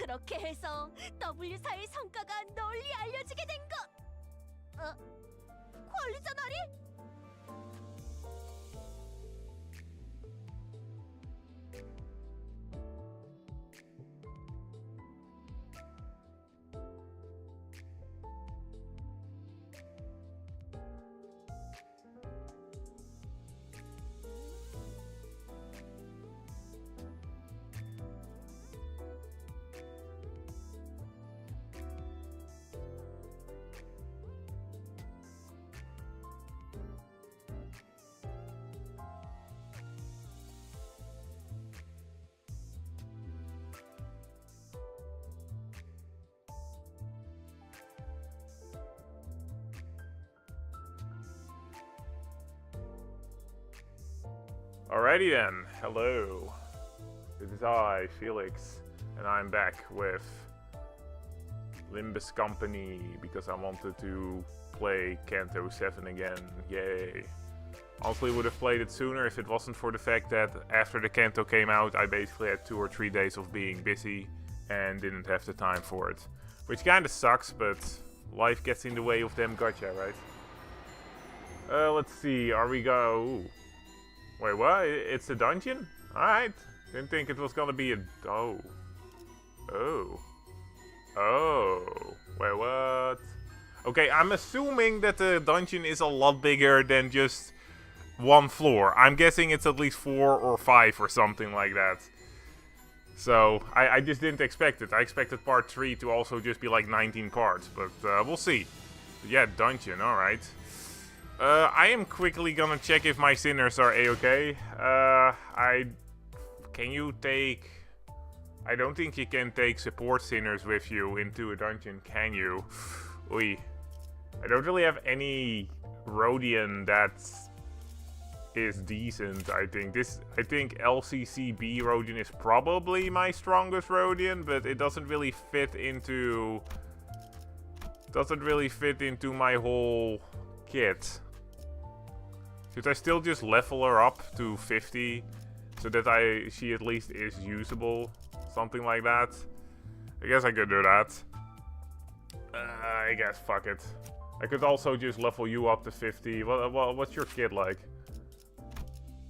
그렇게 해서 W4의 성과가 널리 알려지게 된 것. 관리자 나리? Alrighty then, hello. This is I, Felix, and I'm back with Limbus Company because I wanted to play Canto VII again. Yay. Honestly, would have played it sooner if it wasn't for the fact that after the Canto came out, I basically had 2 or 3 days of being busy and didn't have the time for it. Which kinda sucks, but life gets in the way of them gacha, right? Let's see, are we go... Wait, what? It's a dungeon? Alright. Didn't think it was gonna be a... Oh. Wait, what? Okay, I'm assuming that the dungeon is a lot bigger than just 1 floor. I'm guessing it's at least 4 or 5 or something like that. So, I just didn't expect it. I expected part 3 to also just be like 19 parts, but we'll see. But yeah, dungeon, alright. I am quickly gonna check if my sinners are a-okay. Can you take... I don't think you can take support sinners with you into a dungeon, can you? Oei. I don't really have any Rhodian that is decent, I think. I think LCCB Rhodian is probably my strongest Rhodian, but it doesn't really fit into... my whole kit. Should I still just level her up to 50 so that she at least is usable? Something like that. I guess I could do that. I guess, fuck it. I could also just level you up to 50. What's your kit like?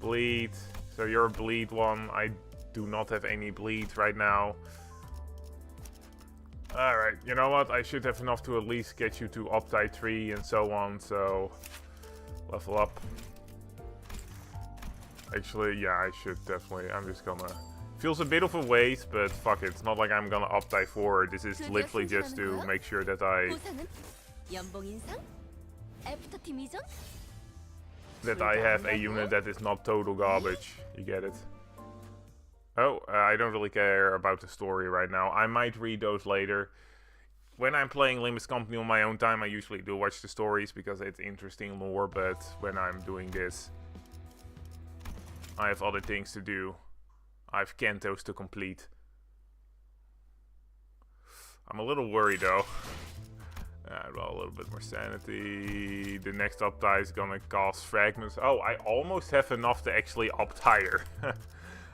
Bleed. So you're a bleed one. I do not have any bleed right now. Alright, you know what? I should have enough to at least get you to Opti 3 and so on, so... Level up. Actually, yeah, I should definitely. I'm just gonna... Feels a bit of a waste, but fuck it. It's not like I'm gonna Opti 4. This is literally just to make sure that I have a unit that is not total garbage. You get it? Oh, I don't really care about the story right now. I might read those later. When I'm playing Limbus Company on my own time, I usually do watch the stories because it's interesting lore, but when I'm doing this, I have other things to do. I have Cantos to complete. I'm a little worried though. Well, a little bit more sanity. The next Opti is gonna cost fragments. Oh, I almost have enough to actually opt higher.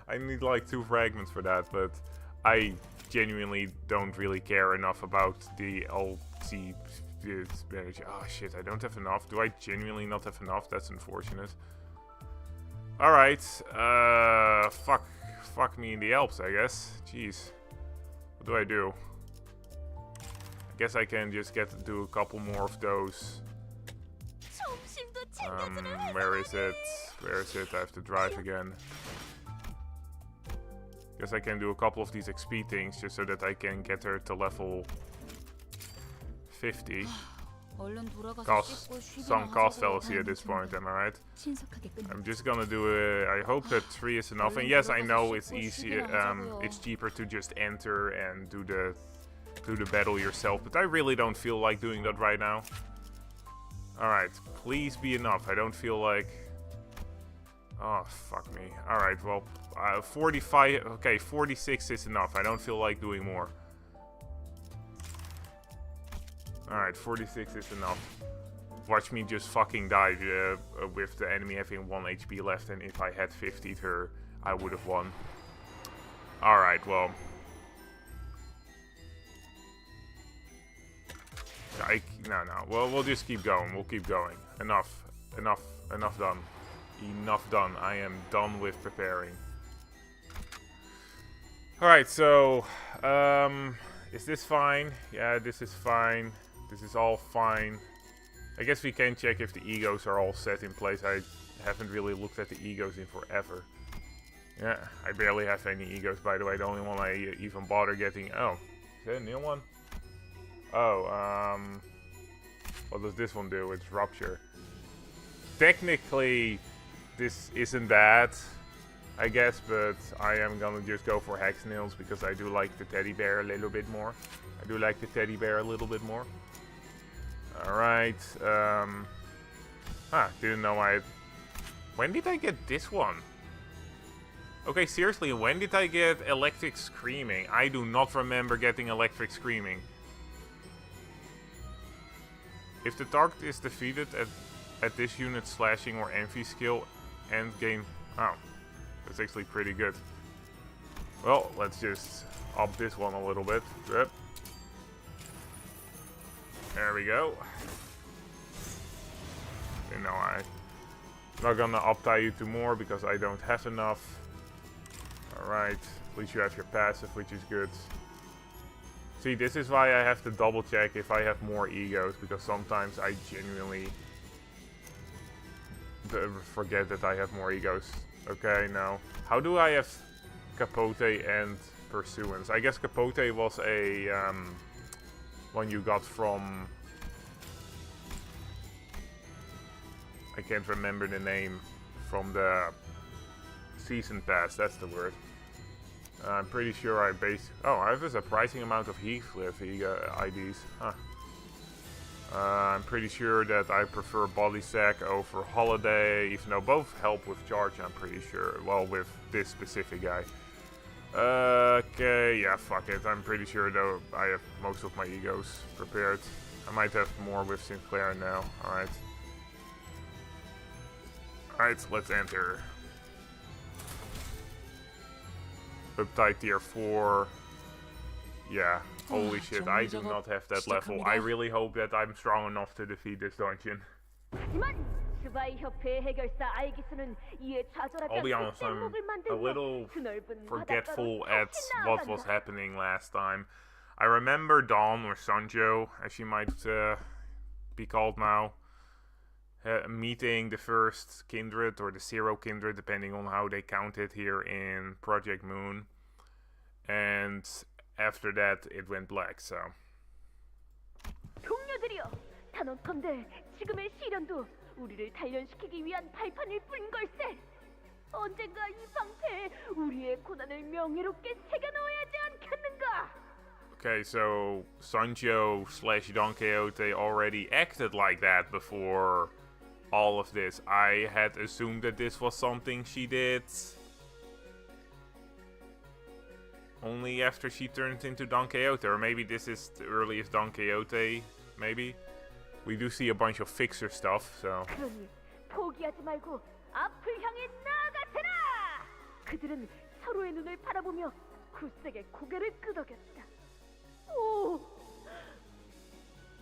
I need like 2 fragments for that, but I genuinely don't really care enough about the LC. Oh shit, I don't have enough. Do I genuinely not have enough? That's unfortunate. Alright, fuck me in the Alps, I guess. Jeez. What do I do? I guess I can just do a couple more of those. Where is it? Where is it? I have to drive again. Guess I can do a couple of these XP things just so that I can get her to level 50. Some cost fallacy at this point, am I right? I'm just gonna do it. I hope that 3 is enough. And yes, I know it's easy. It's cheaper to just enter and do the battle yourself, but I really don't feel like doing that right now. Alright, please be enough. I don't feel like... Oh, fuck me. Alright, well, 45... Okay, 46 is enough. I don't feel like doing more. Alright, 46 is enough. Watch me just fucking die with the enemy having 1 HP left, and if I had 50'd her, I would have won. Alright, well. No. Well, we'll just keep going. We'll keep going. Enough done. Enough done. I am done with preparing. Alright, so, is this fine? Yeah, this is fine. This is all fine. I guess we can check if the egos are all set in place. I haven't really looked at the egos in forever. Yeah, I barely have any egos, by the way. The only one I even bother getting... Oh, is that a new one? Oh, what does this one do? It's Rupture. Technically, this isn't bad, I guess, but I am gonna just go for Hex Nails because I do like the teddy bear a little bit more. Alright, didn't know I had... When did I get this one? Okay, seriously, when did I get Electric Screaming? I do not remember getting Electric Screaming. If the target is defeated at this unit's slashing or envy skill, end game... Oh, that's actually pretty good. Well, let's just up this one a little bit. Yep. There we go. You know, I'm not gonna up-tie you to more because I don't have enough. Alright, at least you have your passive, which is good. See, this is why I have to double check if I have more egos, because sometimes I genuinely forget that I have more egos. Okay, no. How do I have Capote and Pursuance? I guess Capote was a one you got from... I can't remember the name from the Season Pass, that's the word. I'm pretty sure I I have a surprising amount of Heathcliff IDs. Huh. I'm pretty sure that I prefer Body Sack over Holiday, even though both help with charge, I'm pretty sure. Well, with this specific guy. Okay, yeah, fuck it. I'm pretty sure though I have most of my egos prepared. I might have more with Sinclair now. Alright. Alright, let's enter. Uptight tier 4. Yeah, holy shit, I do not have that level. I really hope that I'm strong enough to defeat this dungeon. I'll be honest, I'm a little forgetful at what was happening last time. I remember Dawn, or Sanjo, as she might be called now, meeting the first Kindred, or the Zero Kindred, depending on how they count it here in Project Moon. And after that, it went black, so... 동료들이여, 단언컨대 지금의 시련도 우리를 단련시키기 위한 발판일 뿐인 걸세. 언젠가 이 방패에 우리의 고난을 명예롭게 새겨넣어야 하지 않겠는가? Okay, so Sanjo / Don Quixote already acted like that before all of this. I had assumed that this was something she did only after she turned into Don Quixote, or maybe this is the earliest Don Quixote, maybe? We do see a bunch of fixer stuff, so... 그러니 포기하지 말고 앞을 향해 나아가세라! 그들은 서로의 눈을 바라보며 굳세게 고개를 끄덕였다. 오!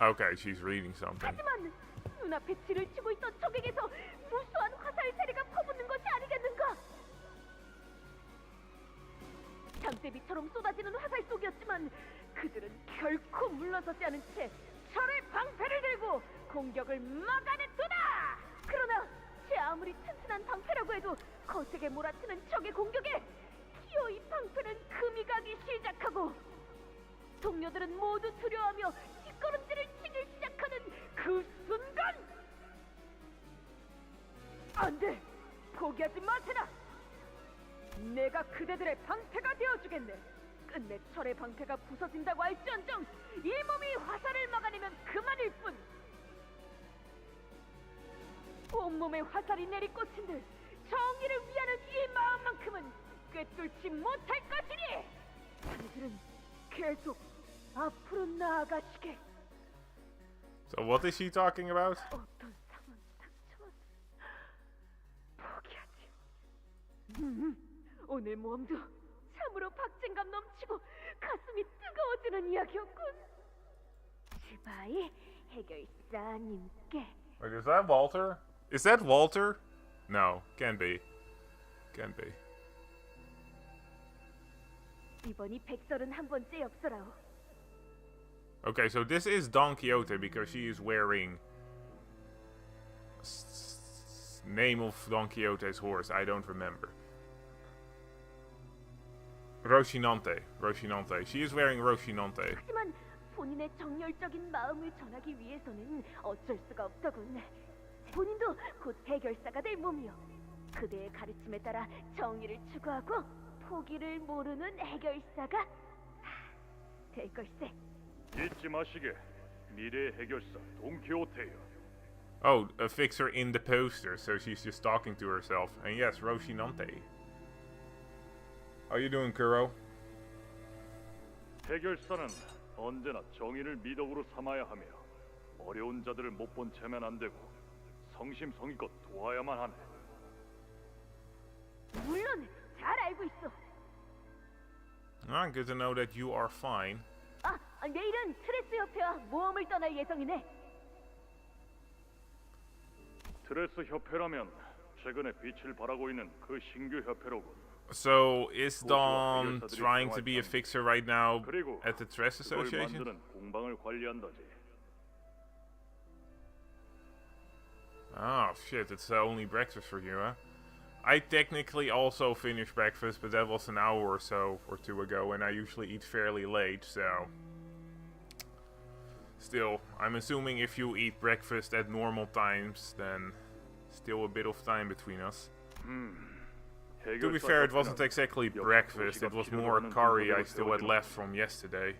Okay, she's reading something. 하지만 눈앞에 지를 치고 있던 적에게서 무수한 화살 세례가 퍼붓는 것이 아니겠는가? 장대비처럼 쏟아지는 화살 속이었지만 그들은 결코 물러서지 않은 채 철의 방패를 들고 공격을 막아냈도다! 그러나 제 아무리 튼튼한 방패라고 해도 거세게 몰아치는 적의 공격에 기어이 방패는 금이 가기 시작하고 동료들은 모두 두려워하며 뒷걸음질을 치기 시작하는 그 순간! 안 돼! 포기하지 마세라! 내가 그대들의 방패가 되어주겠네. 끝내 철의 방패가 부서진다고 할지언정 이 몸이 화살을 막아내면 그만일 뿐. 온몸에 화살이 내리꽂힌 듯 정의를 위하는 이 마음만큼은 꿰뚫지 못할 것이니 그들은 계속 앞으로 나아가시게. So what is she talking about? 어떤 상황이 닥쳐와도 포기하지. 오늘 모험도 참으로 박진감 넘치고 가슴이 뜨거워지는 이야기였군. 지바이, 해결사님께 Wait, is that Walter? Is that Walter? No, can't be. Can't be. 이번이 131번째 엽서라오. Okay, so this is Don Quixote because she is wearing name of Don Quixote's horse. I don't remember. Rocinante. Rocinante. She is wearing Rocinante. 하지만 본인의 정열적인 마음을 전하기 위해서는 어쩔 수가 없더군. 본인도 곧 해결사가 될 몸이요. 그대의 가르침에 따라 정의를 추구하고 포기를 모르는 해결사가 될 걸세. 잊지 마시게. 미래의 해결사 돈키호테요. Oh, a fixer in the poster, so she's just talking to herself. And yes, Rocinante. How you doing, Kuro? 해결사는 언제나 정의를 미덕으로 삼아야 하며 어려운 자들을 못 본 채면 안 되고 성심성의껏 도와야만 하네. 물론 잘 알고 있어. Ah, good to know that you are fine. 내일은 트레스 협회와 모험을 떠날 예정이네. 트레스 협회라면 최근에 빛을 발하고 있는 그 신규 협회로군. So, is Dawn trying to be a fixer right now at the Tress 그걸 Association? 만드는 공방을 관리한다지. Oh, shit, it's only breakfast for you, huh? I technically also finished breakfast, but that was an hour or so or two ago, and I usually eat fairly late, so... Still, I'm assuming if you eat breakfast at normal times, then still a bit of time between us. To be fair, it wasn't exactly breakfast, it was more curry I still had left from yesterday.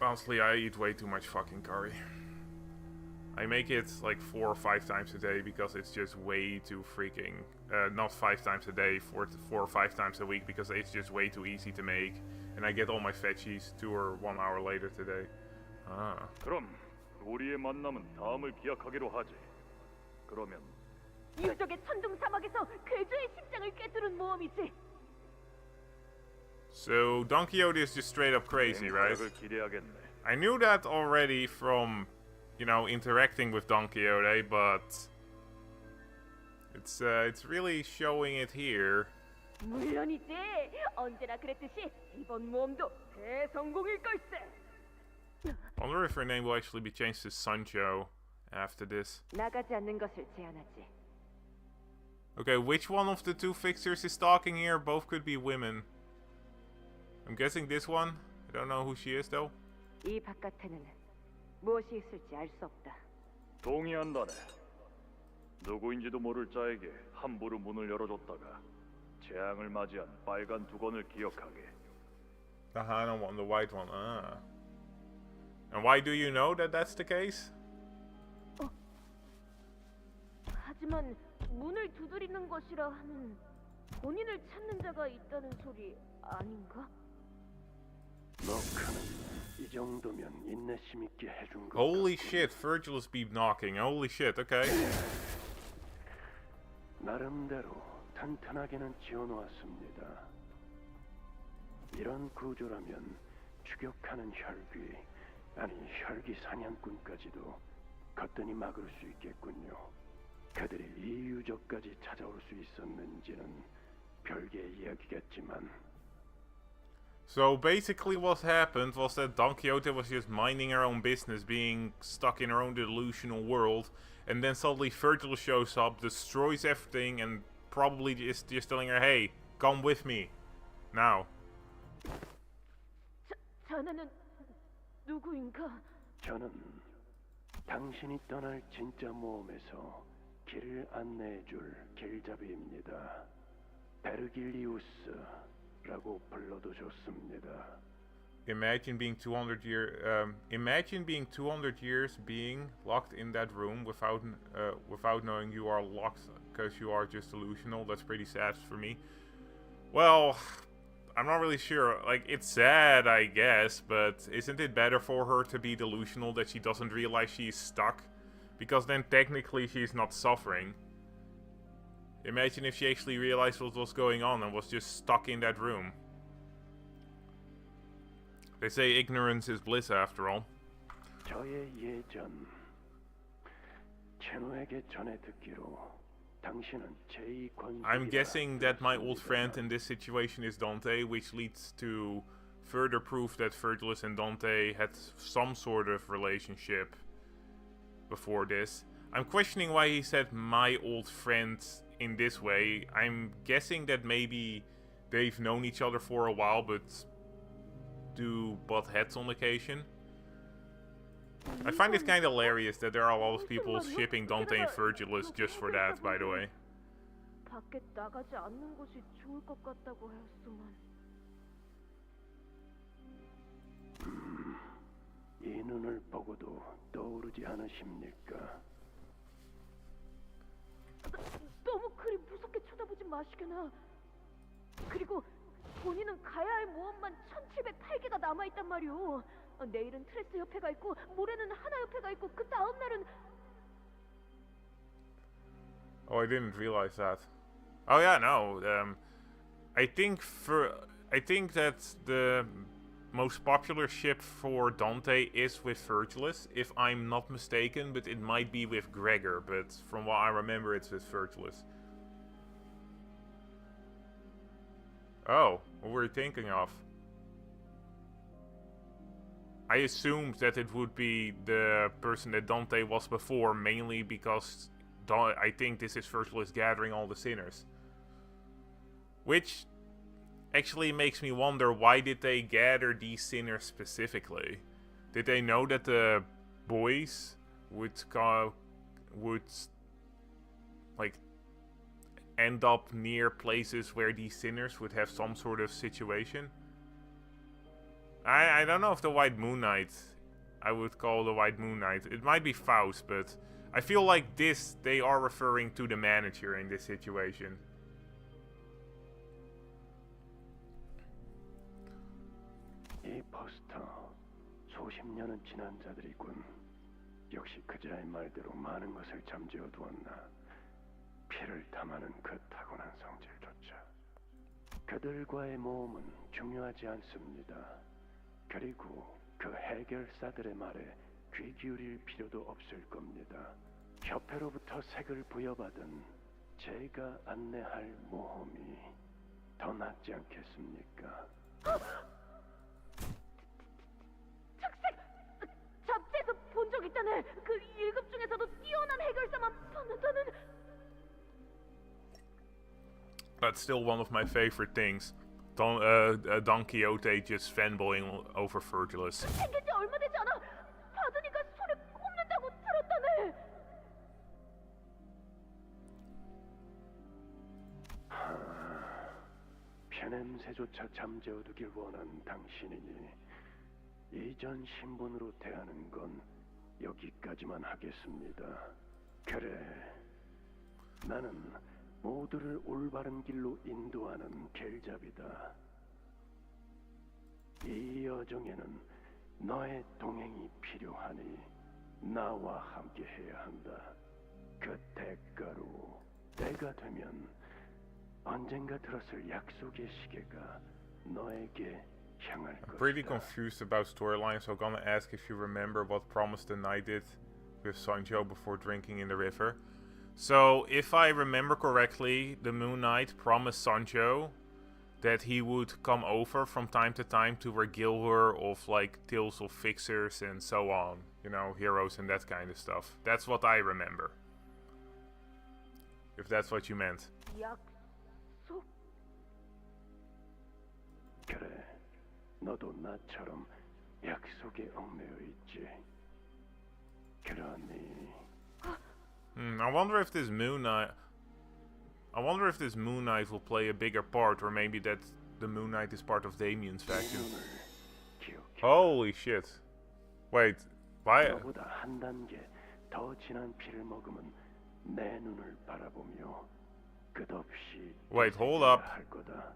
Honestly, I eat way too much fucking curry. I make it like 4 or 5 times a day because it's just way too freaking... not 5 times a day, 4 or 5 times a week because it's just way too easy to make. And I get all my veggies 2 or 1 hour later today. Ah. 그럼 우리의 만남은 다음을 기약하기로 하지. 그러면 유적의 천둥 사막에서 괴조의 심장을 꿰뚫은 모험이지. So Don Quixote is just straight up crazy, right? 기대하겠네. I knew that already from, you know, interacting with Don Quixote, but it's really showing it here. 물론이지. 언제나 그랬듯이 이번 모험도 대성공일 걸세. I wonder if her name will actually be changed to Sancho after this. 나가지 않는 것을 제안하지. Okay, which one of the two fixers is talking here? Both could be women. I'm guessing this one. I don't know who she is though. 이 바깥에는 무엇이 있을지 알 수 없다. 동의한다네. 누구인지도 모를 자에게 함부로 문을 열어줬다가 재앙을 맞이한 빨간 두건을 기억하게. The Hana one, the white one. Ah. And why do you know that that's the case? 하지만 문을 두드리는 것이라 하면 본인을 찾는 자가 있다는 소리 아닌가? 이 정도면 인내심 있게 해준 것 Holy 같군. shit, Virgil's be knocking. Holy shit, okay. 나름대로 튼튼하게는 지어놓았습니다. 이런 구조라면 추격하는 혈귀, 아니 혈귀 사냥꾼까지도 거뜬히 막을 수 있겠군요. 그들이 이 유적까지 찾아올 수 있었는지는 별개의 이야기겠지만 So basically what happened was that Don Quixote was just minding her own business, being stuck in her own delusional world, and then suddenly Virgil shows up, destroys everything, and probably is just telling her, hey, come with me. Now. 자네는 누구인가? 저는 당신이 떠날 진짜 모험에서 길을 안내해줄 길잡이입니다. 베르길리우스라고 불러도 좋습니다. Imagine being 200 years being locked in that room without knowing you are locked because you are just delusional. That's pretty sad for me. Well, I'm not really sure. Like, it's sad, I guess, but isn't it better for her to be delusional that she doesn't realize she's stuck? Because then technically she's not suffering. Imagine if she actually realized what was going on and was just stuck in that room. They say ignorance is bliss after all. 저의 예전 제노에게 전해 듣기로 당신은 제2권세. I'm guessing that my old friend in this situation is Dante, which leads to further proof that Virgilus and Dante had some sort of relationship before this. I'm questioning why he said my old friend in this way. I'm guessing that maybe they've known each other for a while but do butt heads on occasion. I find it kind of hilarious that there are a lot of people shipping Dante and Virgilus just for that, by the way. 밖에 나가지 않는 것이 좋을 것 같다고 했으면. 이 눈을 보고도 떠오르지 않으십니까? 너무 그리 무섭게 쳐다보지 마시게나. 그리고 본인은 가야 할 모험만 1708개가 남아있단 말이오. 내일은 트레스 협회가 있고 모레는 하나 협회가 있고 그 다음 날은. Oh, I didn't realize that. Oh yeah, no. I think that the most popular ship for Dante is with Virgilus, if I'm not mistaken, but it might be with Gregor, but from what I remember it's with Virgilus. Oh, what were you thinking of? I assumed that it would be the person that Dante was before, mainly because I think this is Virgilus gathering all the sinners. Which actually makes me wonder, why did they gather these sinners specifically? Did they know that the boys would like end up near places where these sinners would have some sort of situation? I don't know if the White Moon Knight, I would call the White Moon Knight. It might be Faust, but I feel like they are referring to the manager in this situation. 이 포스터 수십 년은 지난 자들이군. 역시 그자의 말대로 많은 것을 잠재워 두었나. 피를 탐하는 그 타고난 성질조차. 그들과의 모험은 중요하지 않습니다. 그리고 그 해결사들의 말에 귀 기울일 필요도 없을 겁니다. 협회로부터 색을 부여받은 제가 안내할 모험이 더 낫지 않겠습니까? 잡지에서 본 적 있다네. 그 1급 중에서도 뛰어난 해결사만 받는다는. That's still one of my favorite things. Don Quixote just fanboying over Virgilus. 생긴 지 얼마 되지 않아. 받으니까 손에 꼽는다고 들었다네. 편냄새조차 잠재워두길 원한 당신이니 이전 신분으로 대하는 건 여기까지만 하겠습니다. 그래, 나는 모두를 올바른 길로 인도하는 겔잡이다. 이 여정에는 너의 동행이 필요하니 나와 함께 해야 한다. 그 대가로 때가 되면 언젠가 들었을 약속의 시계가 너에게 향할 것이다. I'm pretty confused about storylines, so I'm gonna ask if you remember what Promise the Knight did with Sancho before drinking in the river. So, if I remember correctly, the Moon Knight promised Sancho that he would come over from time to time to regale her of like tales of fixers and so on. You know, heroes and that kind of stuff. That's what I remember. If that's what you meant. 약속? 그래, 너도 나처럼 약속에 얽매여 있지. 그러니 I wonder if this Moon Knight will play a bigger part, or maybe that the Moon Knight is part of Damien's faction. Holy shit. Wait, why? 너보다 한 단계 더 진한 피를 먹으면 내 눈을 바라보며 끝없이 Wait, hold up. 할 거다.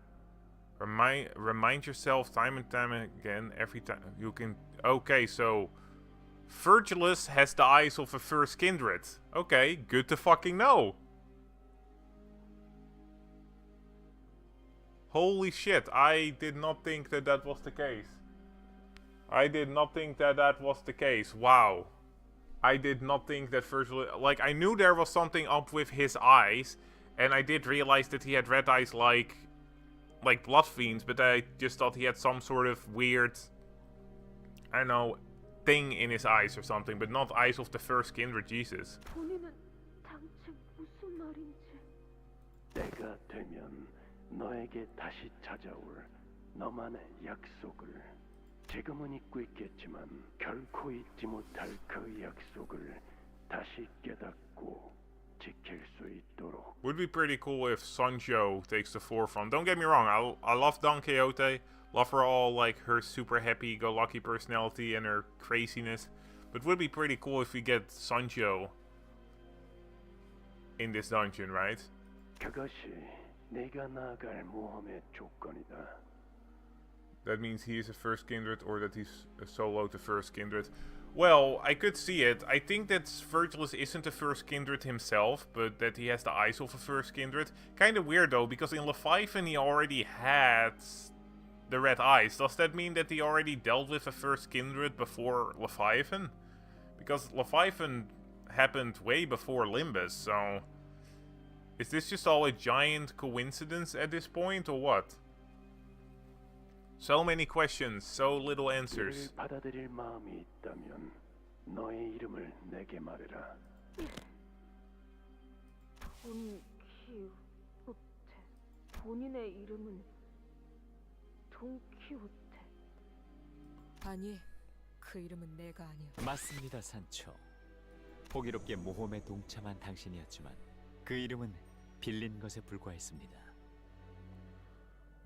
Remind yourself time and time again, every time you can. Okay, so Virgilus has the eyes of a first kindred. Okay, good to fucking know. Holy shit, I did not think that that was the case. I did not think that that was the case. Wow. I did not think that Virgil... Like, I knew there was something up with his eyes. And I did realize that he had red eyes like Blood Fiends. But I just thought he had some sort of weird... I don't know... thing in his eyes or something. But not eyes of the first kindred, Jesus. 본인은 당최 무슨 말인지. 때가 되면 너에게 다시 찾아올 너만의 약속을 지금은 잊고 있겠지만 결코 잊지 못할 그 약속을 다시 깨닫고 지킬 수 있도록. Would be pretty cool if Sancho takes the forefront. Don't get me wrong, I love Don Quixote. Love her all, like, her super happy-go-lucky personality and her craziness. But would be pretty cool if we get Sancho in this dungeon, right? 그것이 네가 나아갈 모험의 조건이다. That means he is a first kindred, or that he's a solo to first kindred. Well, I could see it. I think that Virgilus isn't a first kindred himself, but that he has the eyes of a first kindred. Kind of weird though, because in Leviathan he already had the red eyes. Does that mean that he already dealt with a first kindred before Leviathan? Because Leviathan happened way before Limbus, so... Is this just all a giant coincidence at this point, or what? So many questions, so little answers. 이를 받아들일 마음이 있다면 너의 이름을 내게 말해라. 돈 키호테. 본인의 이름은 돈 키호테. 아니, 그 이름은 내가 아니야. 맞습니다, 산초. 호기롭게 모험에 동참한 당신이었지만 그 이름은 빌린 것에 불과했습니다.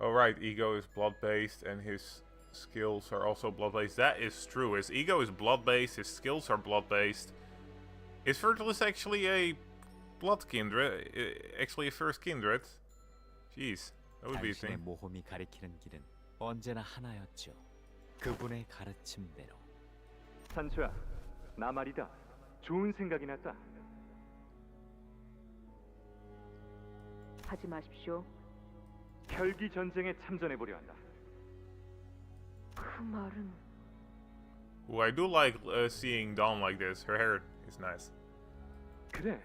Oh right, ego is blood-based and his skills are also blood-based. That is true. His ego is blood-based, his skills are blood-based. Is Virgilus actually a blood kindred? Actually a first kindred? Jeez, that would be a 당신의 thing. 모험이 가리키는 길은 언제나 하나였죠. 그분의 가르침대로. 산초야, 나 말이다. 좋은 생각이 났다. 하지 마십시오. 혈기 전쟁에 참전해 보려 한다. 그 말은 Ooh, I do like seeing Dawn like this. Her hair is nice. 그래,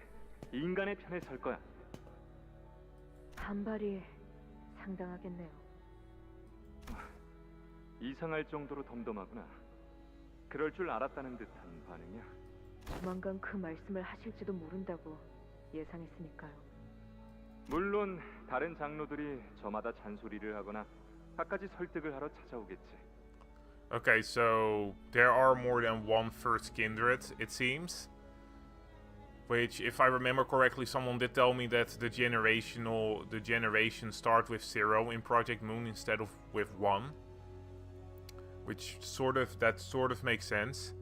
인간의 편에 설 거야. 반발이 상당하겠네요. 이상할 정도로 덤덤하구나. 그럴 줄 알았다는 듯한 반응이야. 조만간 그 말씀을 하실지도 모른다고 예상했으니까요. 물론 다른 장로들이 저마다 잔소리를 하거나 갖가지 설득을 하러 찾아오겠지. Okay, so there are more than one first kindred, it seems. Which, if I remember correctly, someone did tell me that the generations start with 0 in Project Moon instead of with 1. Which that sort of makes sense.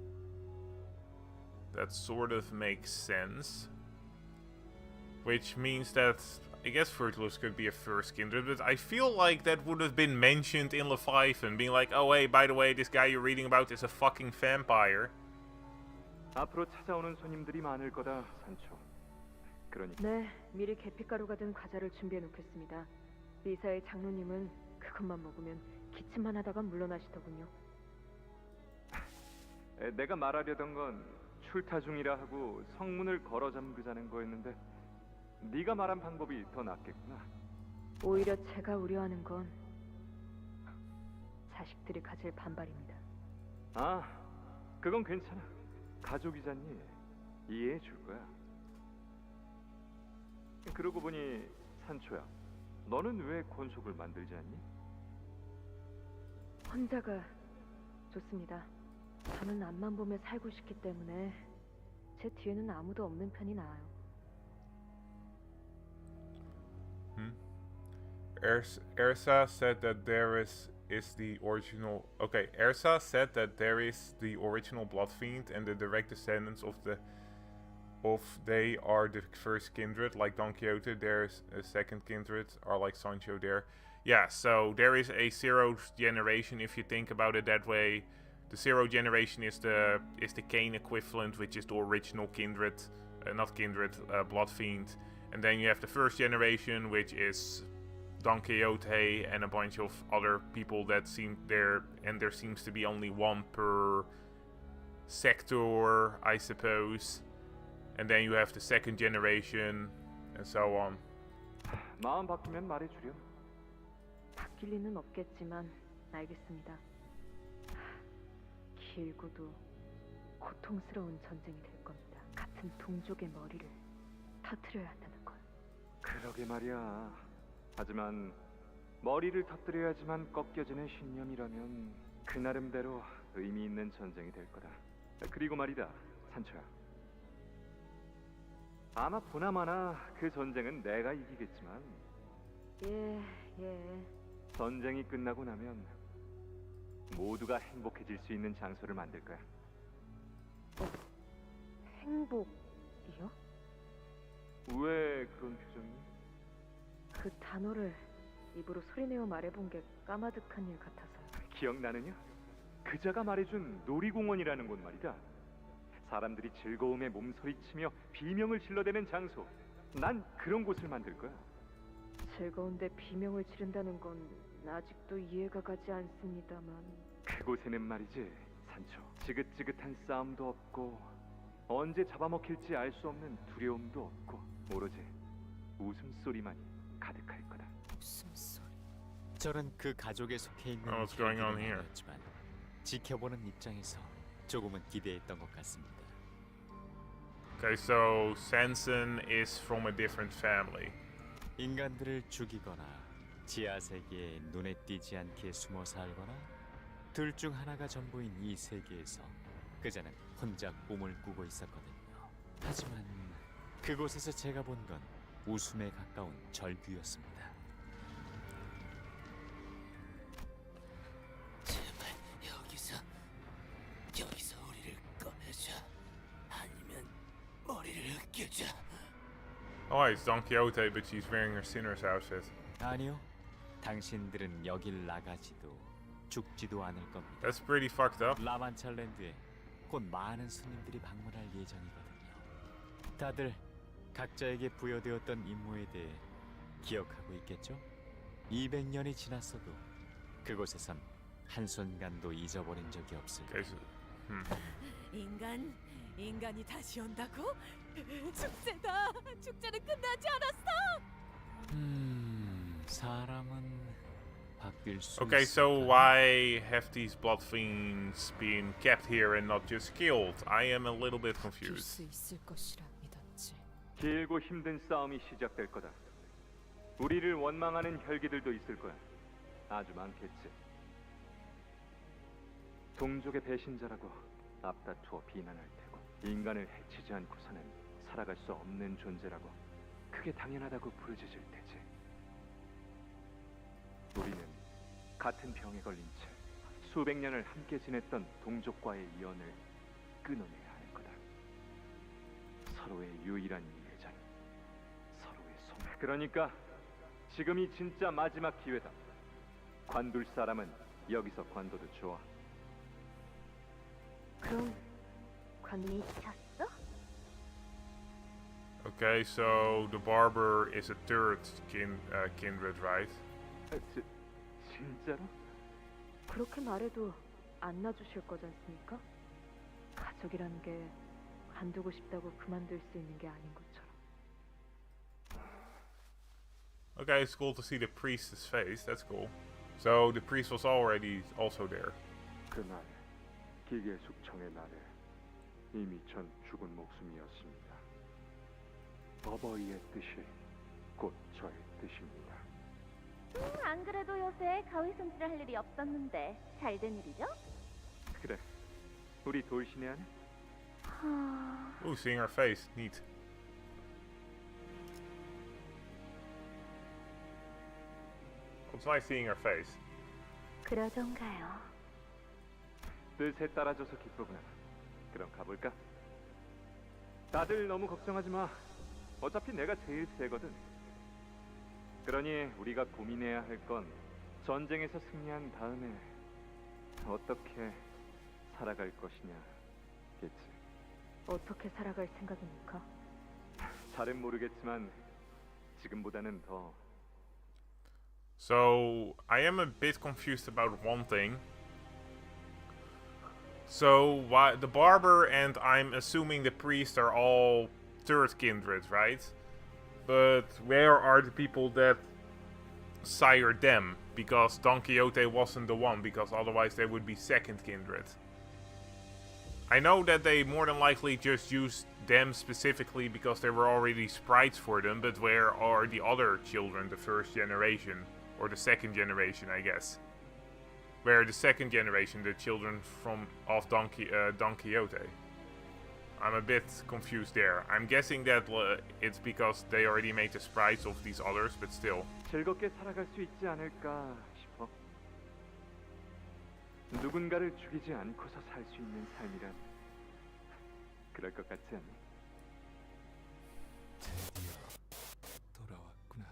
That sort of makes sense. Which means that I guess Virgilus could be a first kindred, but I feel like that would have been mentioned in Leviathan, being like, oh hey, by the way, this guy you're reading about is a fucking vampire. 앞으로 찾아오는 손님들이 많을 거다, 산초. 그러니 네, 미리 계피가루가 든 과자를 준비해 놓겠습니다. 미사의 장로님은 그것만 먹으면 기침만 하다가 물러나시더군요. 내가 말하려던 건 출타 중이라 하고 성문을 걸어 잠그자는 거였는데 네가 말한 방법이 더 낫겠구나. 오히려 제가 우려하는 건 자식들이 가질 반발입니다. 아, 그건 괜찮아. 가족이잖니. 이해해 줄 거야. 그러고 보니 산초야, 너는 왜 권속을 만들지 않니? 혼자가 좋습니다. 저는 앞만 보며 살고 싶기 때문에 제 뒤에는 아무도 없는 편이 나아요. Ersa said that there is the original. Okay, Ersa said that there is the original Blood Fiend and the direct descendants of they are the first kindred, like Don Quixote. There's a second kindred, or like Sancho there. Yeah, so there is a 0th generation if you think about it that way. The 0th generation is the Cain equivalent, which is the original kindred, not kindred, Blood Fiend. And then you have the first generation, which is Don Quixote and a bunch of other people that seem there, and there seems to be only one per sector, I suppose. And then you have the second generation, and so on. 마음 바뀌면 말해주렴. 바뀔 리는 없겠지만 알겠습니다. 길고도 고통스러운 전쟁이 될 겁니다. 같은 동족의 머리를 터트려야 한다는 건. 그러게 말이야. 하지만 머리를 터뜨려야지만 꺾여지는 신념이라면 그 나름대로 의미 있는 전쟁이 될 거다. 그리고 말이다, 산초야. 아마 보나마나 그 전쟁은 내가 이기겠지만 예. 전쟁이 끝나고 나면 모두가 행복해질 수 있는 장소를 만들 거야. 행복이요? 왜 그런 표정이? 그 단어를 입으로 소리내어 말해본 게 까마득한 일 같아서요. 기억나느냐? 그자가 말해준 놀이공원이라는 곳 말이다. 사람들이 즐거움에 몸소리치며 비명을 질러대는 장소. 난 그런 곳을 만들 거야. 즐거운데 비명을 지른다는 건 아직도 이해가 가지 않습니다만. 그곳에는 말이지, 산초. 지긋지긋한 싸움도 없고 언제 잡아먹힐지 알 수 없는 두려움도 없고 오로지 웃음소리만이 가득할 거다. 웃음소리. 저는 그 가족에 속해 있는 What's going on here? 였지만 지켜보는 입장에서 조금은 기대했던 것 같습니다. Okay, so Sanson is from a different family. 인간들을 죽이거나 지하 세계에 눈에 띄지 않게 숨어 살거나 둘 중 하나가 전부인 이 세계에서 그자는 혼자 꿈을 꾸고 있었거든요. 하지만 그곳에서 제가 본 건 웃음에 가까운 절규였습니다. 제발 여기서 우리를 꺼내줘. 아니면 머리를 으깨줘. Oh, it's Don Quixote, but she's wearing her sinner's outfit. 아니요, 당신들은 여길 나가지도 죽지도 않을 겁니다. That's pretty fucked up. 라만찰랜드에 곧 많은 손님들이 방문할 예정이거든요. 다들 각자에게 부여되었던 임무에 대해 기억하고 있겠죠? 200년이 지났어도 그곳에선 한순간도 잊어버린 적이 없을 Okay, so, 인간이 다시 온다고? 축제다. 축제는 끝나지 않았어. 사람은 바뀔 수 okay, so 있을까? why have these blood fiends been kept here and not just killed? I am a little bit 바뀔 confused. 수 있을 것이라 믿었지. 길고 힘든 싸움이 시작될 거다. 우리를 원망하는 혈기들도 있을 거야. 아주 많겠지. 동족의 배신자라고 앞다투어 비난할 테고, 인간을 해치지 않고서는 살아갈 수 없는 존재라고 그게 당연하다고 부르짖을 테지. 우리는 같은 병에 걸린 채 수백 년을 함께 지냈던 동족과의 연을 끊어내야 할 거다. 서로의 유일한 이해자는 서로의 손. 그러니까 지금이 진짜 마지막 기회다. 관둘 사람은 여기서 관둬도 좋아. 그럼 관이 찼어? Okay, so the barber is a third kindred, right? 진짜로? 그렇게 말해도 안 놔주실 거지 않습니까? 가족이란 게 관두고 싶다고 그만둘 수 있는 게 아닌 것처럼. Okay, it's cool to see the priest's face. That's cool. So the priest was already also there. 그날 기계 숙청의 날에 이미 전 죽은 목숨이었습니다. 어버이의 뜻이 곧 저의 뜻입니다. 안 그래도 요새 가위 손질을 할 일이 없었는데 잘 된 일이죠? 그래. 우리 돌신의 하네? Ooh, seeing her face. Neat. It's nice seeing her face. 그러던가요. 뜻에 따라줘서 기쁘구나. 그럼 가볼까? 다들 너무 걱정하지 마. 어차피 내가 제일 세거든. 그러니 우리가 고민해야 할 건 전쟁에서 승리한 다음에 어떻게 살아갈 것이냐겠지. 어떻게 살아갈 생각입니까? 잘은 모르겠지만 지금보다는 더 So I am a bit confused about one thing. So why the barber and I'm assuming the priest are all third kindred, right? But where are the people that sired them? Because Don Quixote wasn't the one, because otherwise they would be second kindred. I know that they more than likely just used them specifically because there were already sprites for them, but where are the other children, the first generation? Or the second generation, I guess. Where the second generation, the children of Don Quixote. I'm a bit confused there. I'm guessing that it's because they already made the sprites of these others, but still. 즐겁게 살아갈 수 있지 않을까 싶어. 누군가를 죽이지 않고서 살 수 있는 삶이란 그럴 것 같지 않니? 돌아왔구나.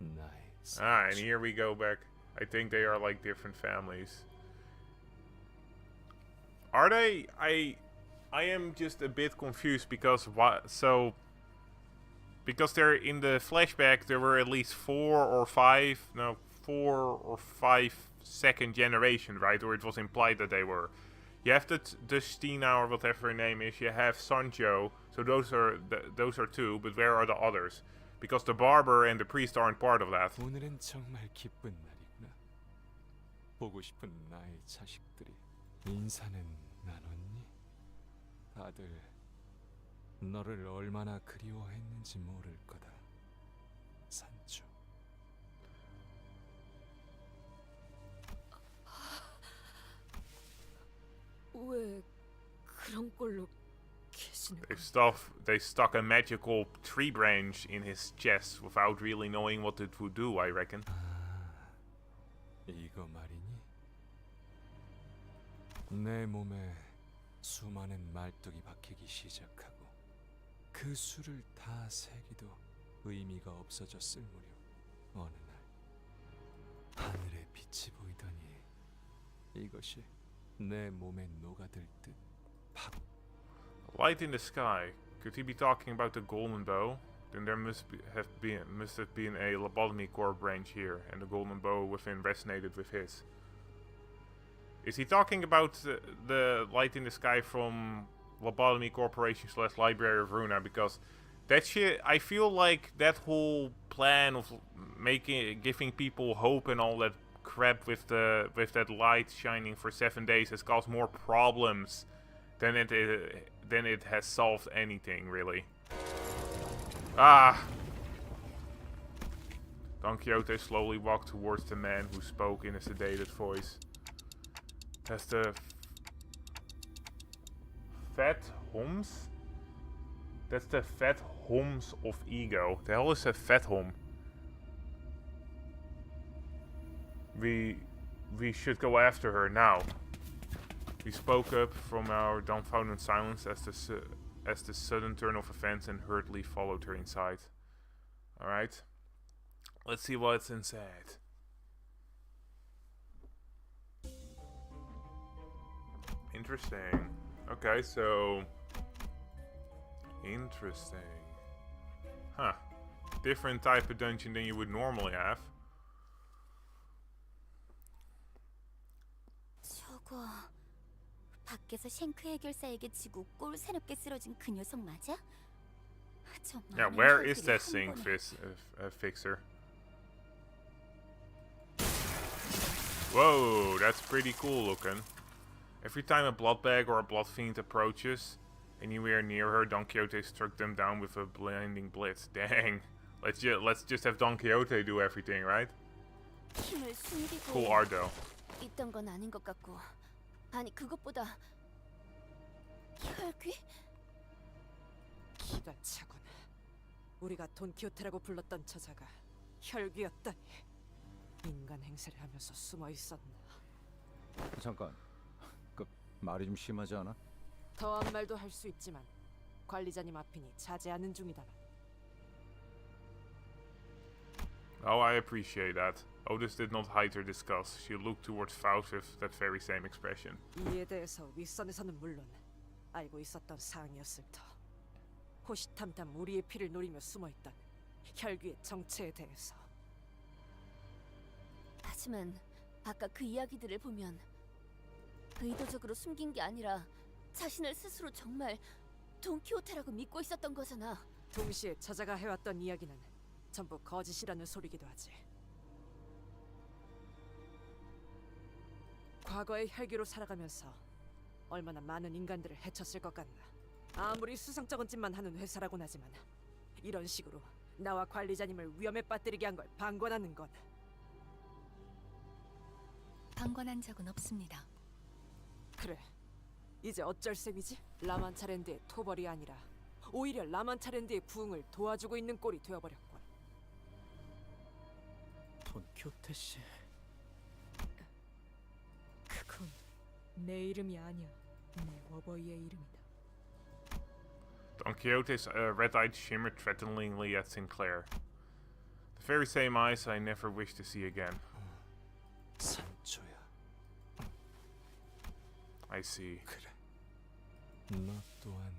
나의 Ah, and here we go back. I think they are like different families. Are they? I am just a bit confused because what? So because they're in the flashback, there were at least 4 or 5 second generation, right? Or it was implied that they were. You have the Stina or whatever her name is. You have Sancho. So those are 2. But where are the others? Because the barber and the priest aren't part of that. 오늘은 정말 기쁜 날이구나. 보고 싶은 나의 자식들이 인사는 나눴니? 다들 너를 얼마나 그리워했는지 모를 거다. 산초. 왜 그런 걸로 계시는 They stuck a magical tree branch in his chest without really knowing what it would do, I reckon. 이거 말이니? 내 몸에 수많은 말뚝이 박히기 시작하고 그 수를 다 세기도 의미가 없어졌을 무렵 어느 날 하늘에 빛이 보이더니 이것이 내 몸에 녹아들 듯 팍. Light in the sky. Could he be talking about the golden bow? Then there must have been a lobotomy core branch here, and the golden bow within resonated with his. Is he talking about the light in the sky from Lobotomy Corporation / Library of Runa? Because that shit, I feel like that whole plan of giving people hope and all that crap with that light shining for 7 days has caused more problems than it has solved anything, really. Ah! Don Quixote slowly walked towards the man who spoke in a sedated voice. That's the Fat Homs? That's the Fat Homs of Ego. The hell is a Fat Hom? We should go after her now. We spoke up from our dumbfounded silence as the sudden turn of events and hurriedly followed her inside. Alright. Let's see what's inside. Interesting. Okay, so... Interesting. Huh. Different type of dungeon than you would normally have. 저거... 밖에서 쉔크 해결사에게 지고 꼴 새롭게 쓰러진 그 녀석 맞아? Yeah, where is that sink fixer? Whoa, that's pretty cool looking. Every time a blood bag or a blood fiend approaches anywhere near her, Don Quixote struck them down with a blinding blitz. Dang. Let's just have Don Quixote do everything, right? Cool art though. 있던 건 아닌 것 같고. 아니 그것보다 혈귀? 기가 차군. 우리가 돈키호테라고 불렀던 저자가 혈귀였다니. 인간 행세를 하면서 숨어 있었나. 잠깐, 그 말이 좀 심하지 않아? 더한 말도 할 수 있지만 관리자님 앞이니 자제하는 중이다만. Oh, I appreciate that. Otis did not hide her disgust. She looked towards Faust with that very same expression. 이에 대해서 윗선에서는 물론 알고 있었던 사항이었을 터. 호시탐탐 우리의 피를 노리며 숨어있던 혈귀의 정체에 대해서. 하지만 아까 그 이야기들을 보면 의도적으로 숨긴 게 아니라 자신을 스스로 정말 돈키호테라고 믿고 있었던 거잖아. 동시에 저자가 해왔던 이야기는 전부 거짓이라는 소리기도 하지. 과거의 혈기로 살아가면서 얼마나 많은 인간들을 해쳤을 것 같나. 아무리 수상쩍은 짓만 하는 회사라곤 하지만 이런 식으로 나와 관리자님을 위험에 빠뜨리게 한 걸 방관하는 건 방관한 적은 없습니다. 그래. 이제 어쩔 셈이지? 라만차랜드의 토벌이 아니라 오히려 라만차랜드의 부흥을 도와주고 있는 꼴이 되어버렸군. 돈키호테 씨. 그건 내 이름이 아니야. 내 어버이의 이름이다. Don Quixote's red-eyed shimmered threateningly at Sinclair. The very same eyes I never wish to see again. 산초야. I see. 그래. 너 또한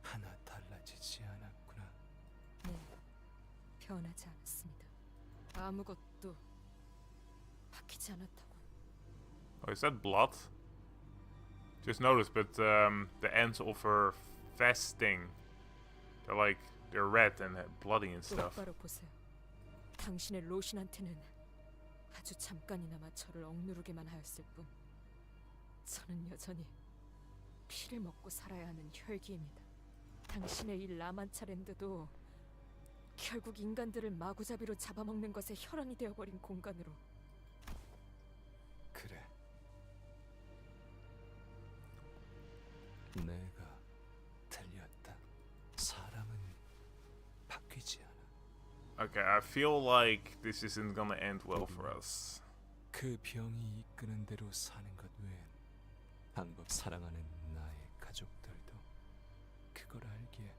하나 달라지지 않았구나. 네, 변하지 않았습니다. 아무것도 바뀌지 않았다고. Oh, is that blood? Just noticed, but the ends of her vesting, they're red and bloody and stuff. 똑바로 보세요. 당신의 로신한테는 아주 잠깐이나마 저를 억누르기만 하였을 뿐 저는 여전히 피를 먹고 살아야 하는 혈기입니다. 당신의 이 라만차랜드도 결국 인간들을 마구잡이로 잡아먹는 것에 혈안이 되어버린 공간으로. 그래. 내가 틀렸다. 사람은 바뀌지 않아. Okay, I feel like this isn't gonna end well for us. 그 병이 이끄는 대로 사는 것 외엔 방법. 사랑하는 나의 가족들도 그걸 알기에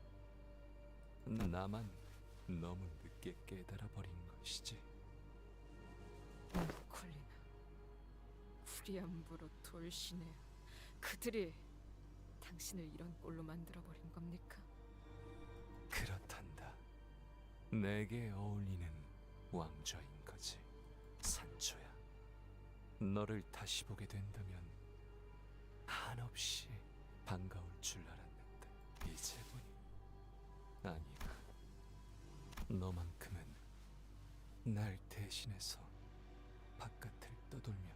나만 너무 늦게 깨달아 버린 것이지. 콜리나, 프리암브로 돌시네. 그들이 당신을 이런 꼴로 만들어버린 겁니까? 그렇단다. 내게 어울리는 왕좌인 거지. 산초야. 너를 다시 보게 된다면 한없이 반가울 줄 알았는데 이제 보니 아니야. 너만큼은 날 대신해서 바깥을 떠돌며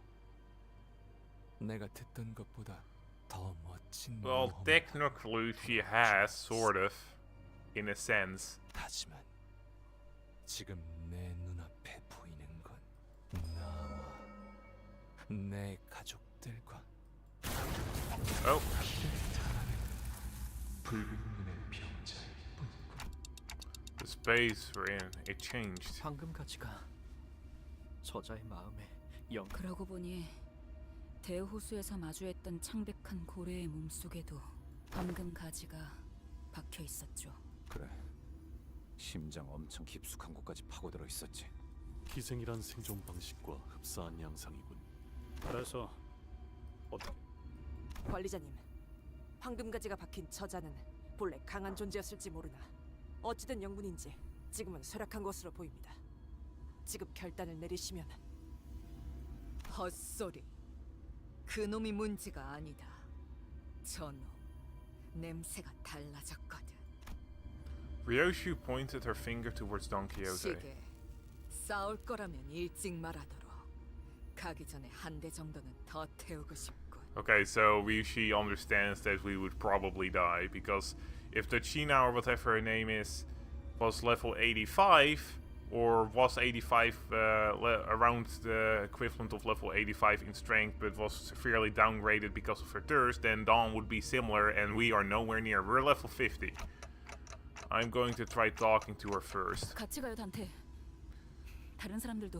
내가 듣던 것보다 더 멋진 Well, 모험을 technically she has, sort of, in a sense. 하지만 지금 내 눈앞에 보이는 건 나와 내 가족들과 Oh, 피를 타는 붉은 눈의 병자일 뿐이고. the space we're in, it changed. 방금 가지가 저자의 마음에 영. 그러고 보니 대호수에서 마주했던 창백한 고래의 몸속에도 황금 가지가 박혀 있었죠. 그래. 심장 엄청 깊숙한 곳까지 파고들어 있었지. 기생이란 생존 방식과 흡사한 양상이군. 그래서 어떻게? 관리자님, 황금가지가 박힌 저자는 본래 강한 존재였을지 모르나 어찌된 영문인지 지금은 쇠락한 것으로 보입니다. 지금 결단을 내리시면. 헛소리. 그놈이 문제가 아니다. 저놈 냄새가 달라졌거든. Ryoshu pointed her finger towards Don Quixote. 시계. 싸울 거라면 일찍 말하도록. 가기 전에 한 대 정도는 더 태우고 싶군. Okay, so she understands that we would probably die, because if the China or whatever her name is was level 85, or was 85 around the equivalent of level 85 in strength, but was severely downgraded because of her thirst, then Dawn would be similar, and we are nowhere near. We're level 50. I'm going to try talking to her first. 같이 가요, 단테. 다른 사람들도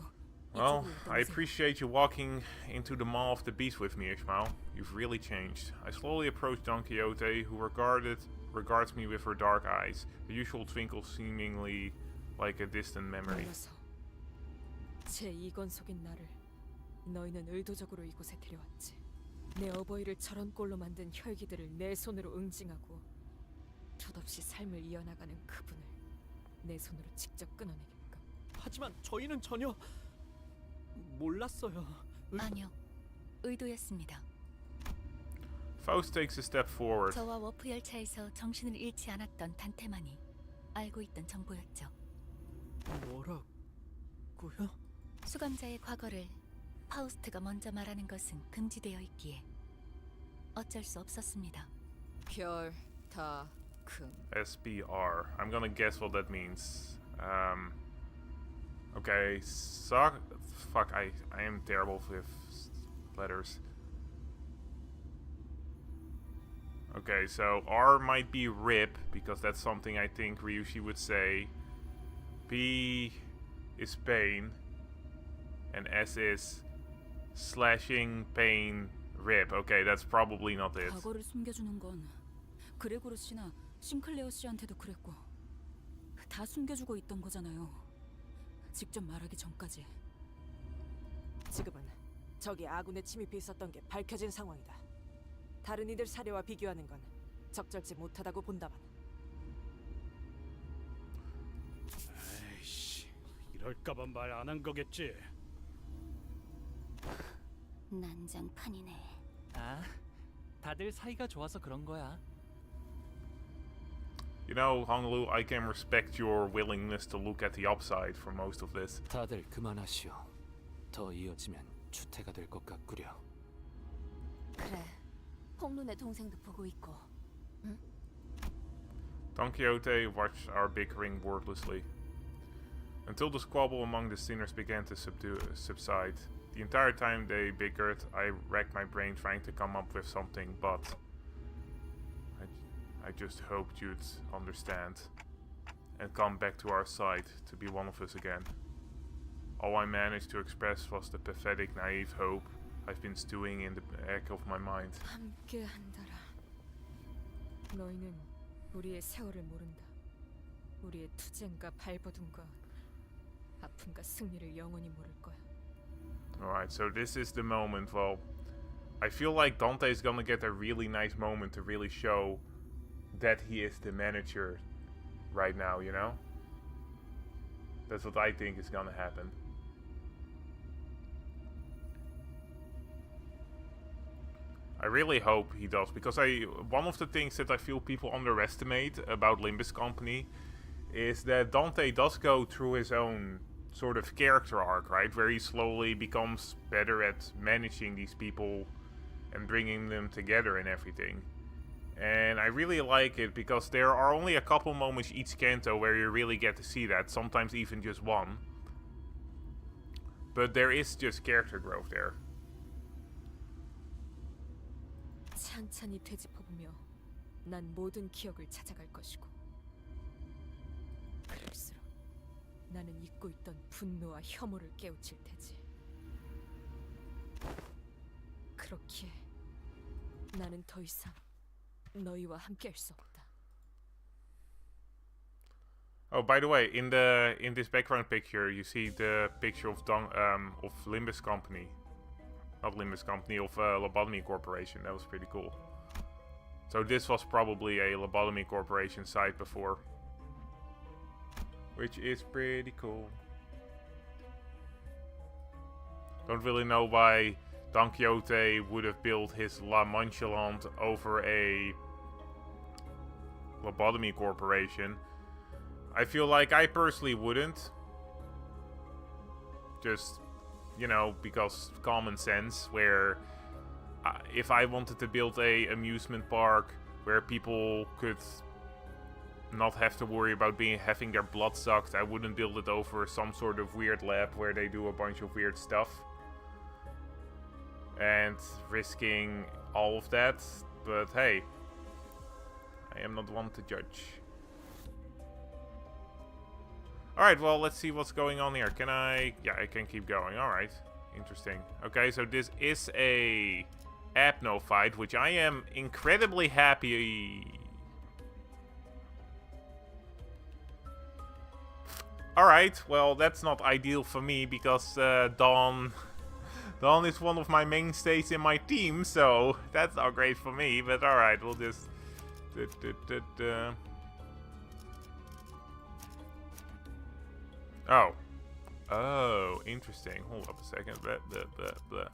Well, 이쪽으로 I 떠오세요. appreciate you walking into the maw of the beast with me, Ishmael. You've really changed. I slowly approach Don Quixote, who regards me with her dark eyes, the usual twinkle seemingly like a distant memory. 몰라서 제 이건 속인 나를 너희는 의도적으로 이곳에 데려왔지. 내 어버이를 저런 꼴로 만든 혈기들을 내 손으로 응징하고 덧없이 삶을 이어나가는 그분을 내 손으로 직접 끊어내게끔. 하지만 저희는 전혀 몰랐어요. 아니요, 의도였습니다. Faust takes a step forward. 저와 워프 열차에서 정신을 잃지 않았던 단테만이 알고 있던 정보였죠. 뭐라고요? 수감자의 과거를 파우스트가 먼저 말하는 것은 금지되어 있기에 어쩔 수 없었습니다. 별, 다, 금. SPR. I'm gonna guess what that means. Okay, suck. Fuck, I am terrible with letters. Okay, so R might be rip, because that's something I think Ryushi would say. P is pain. And S is slashing, pain, rip. Okay, that's probably not it. 과거를 숨겨주는 건 그레고르 씨나 싱클레어 씨한테도 그랬고 다 숨겨주고 있던 거잖아요. 직접 말하기 전까지. 지금은 적이 아군에 침입해 있었던 게 밝혀진 상황이다. 다른 이들 사례와 비교하는 건 적절치 못하다고 본다만. 에이씨, 이럴까봐 말 안 한 거겠지. 난장판이네. 아, 다들 사이가 좋아서 그런 거야. You know, Honglu, I can respect your willingness to look at the upside for most of this. 다들 그만하시오. 더 이어지면 추태가 될 것 같구려. 그래, 홍룬의 동생도 보고 있고. 응? Don Quixote watched our bickering wordlessly. Until the squabble among the sinners began to subside. The entire time they bickered, I racked my brain trying to come up with something, but I just hoped you'd understand and come back to our side to be one of us again. All I managed to express was the pathetic, naive hope I've been stewing in the back of my mind. 함께 한다라. 너희는 우리의 세월을 모른다. 우리의 투쟁과 발버둥과 아픔과 승리를 영원히 모를 거야. Alright, so this is the moment. Well, I feel like Dante is gonna get a really nice moment to really show that he is the manager right now, you know? That's what I think is gonna happen. I really hope he does, because one of the things that I feel people underestimate about Limbus Company is that Dante does go through his own sort of character arc, right? Where he slowly becomes better at managing these people and bringing them together and everything. And I really like it because there are only a couple moments each canto where you really get to see that, sometimes even just one. But there is just character growth there. 찬찬히 되짚어보며 난 모든 기억을 찾아갈 것이고 그럴수록 나는 잊고 있던 분노와 혐오를 깨우칠 테지. 그렇기에 나는 더 이상 너희와 함께할 수 없다. Oh, by the way, in this background picture, you see the picture of Limbus Company, not Limbus Company, of Lobotomy Corporation. That was pretty cool. So this was probably a Lobotomy Corporation site before, which is pretty cool. Don't really know why Don Quixote would have built his La Mancha land over a Lobotomy Corporation. I feel like I personally wouldn't. Just, you know, because common sense, where if I wanted to build a amusement park where people could not have to worry about having their blood sucked, I wouldn't build it over some sort of weird lab where they do a bunch of weird stuff. And risking all of that, but hey, I am not one to judge. Alright, well, let's see what's going on here. Can I... Yeah, I can keep going. Alright, interesting. Okay, so this is a Apno fight, which I am incredibly happy. Alright, well, that's not ideal for me, because Dawn is one of my mainstays in my team, so that's not great for me, but alright, we'll just... Oh. Oh, interesting. Hold up a second. Blah, blah, blah, blah.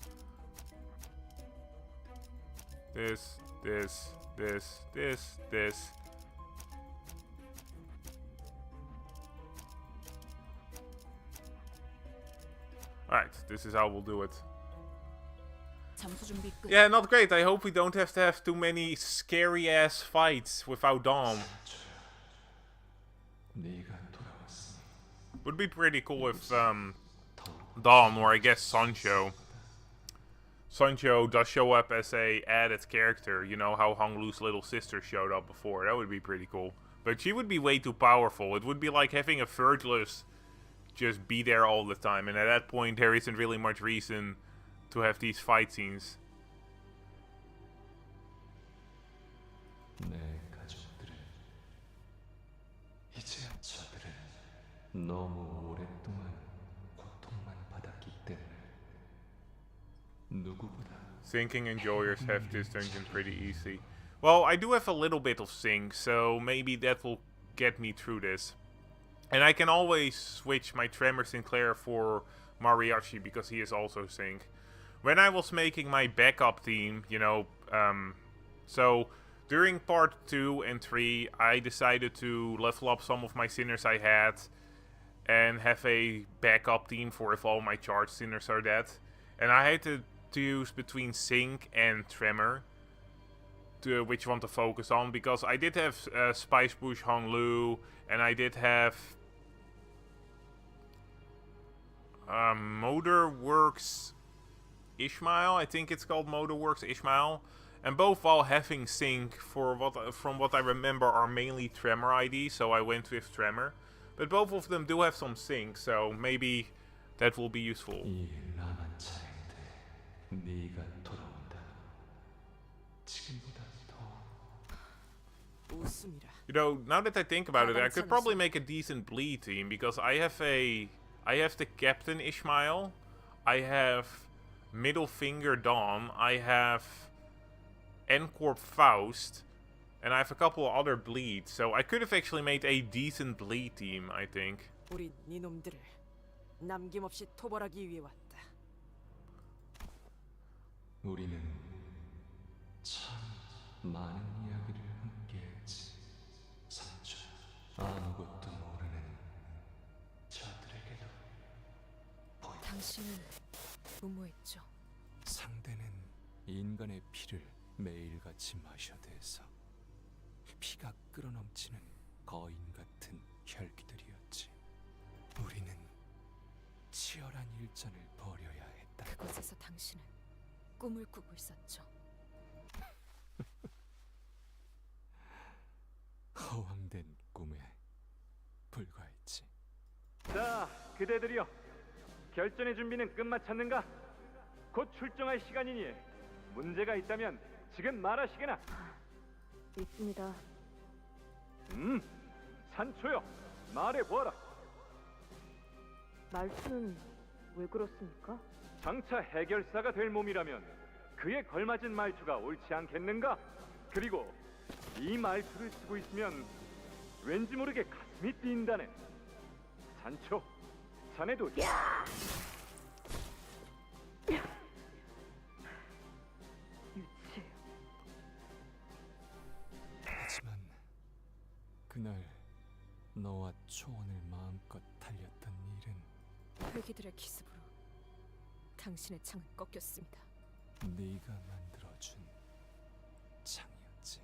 This. Alright, this is how we'll do it. Yeah, not great. I hope we don't have to have too many scary ass fights without Dom. Would be pretty cool if Dom, or I guess Sancho does show up as a added character. You know how Hong Lu's little sister showed up before. That would be pretty cool. But she would be way too powerful. It would be like having a Virgilus just be there all the time. And at that point, there isn't really much reason to have these fight scenes. Sinking enjoyers have this dungeon pretty easy. Well, I do have a little bit of sync, so maybe that will get me through this. And I can always switch my Tremor Sinclair for Mariachi, because he is also sync. When I was making my backup team, you know, so during part 2 and 3, I decided to level up some of my sinners I had and have a backup team for if all my charged sinners are dead. And I had to use between Sync and Tremor to which one to focus on, because I did have Spice Bush Hong Lu, and I did have Motorworks Ishmael. I think it's called Motorworks Ishmael, and both while having Sync for from what I remember are mainly Tremor ID, so I went with Tremor. But both of them do have some Sync, so maybe that will be useful. You know, now that I think about it, I could probably make a decent bleed team, because I have the Captain Ishmael, I have Middle Finger Dawn, I have Encorp Faust, and I have a couple other bleeds, so I could have actually made a decent bleed team, I think. 우린 이놈들을 남김없이 토벌하기 위해 왔다. 우리는 참 많은 이야기를 함께했지. 산초 아무것도 모르는 저들에게도 보여. 당신은 무모했죠. 상대는 인간의 피를 매일같이 마셔대서 피가 끓어넘치는 거인 같은 혈기들이었지. 우리는 치열한 일전을 벌여야 했다. 그곳에서 당신은 꿈을 꾸고 있었죠. 허황된 꿈에 불과했지. 자, 그대들이여, 결전의 준비는 끝마쳤는가? 곧 출정할 시간이니 문제가 있다면 지금 말하시게나. 있습니다. 산초여, 말해보아라. 말투는 왜 그렇습니까? 장차 해결사가 될 몸이라면 그에 걸맞은 말투가 옳지 않겠는가? 그리고 이 말투를 쓰고 있으면 왠지 모르게 가슴이 뛴다네. 산초, 자네도. 유치. 하지만 그날 너와 초원을 마음껏 달렸던 일은 혈기들의 기습으로 당신의 창은 꺾였습니다. 네가 만들어준 창이었지.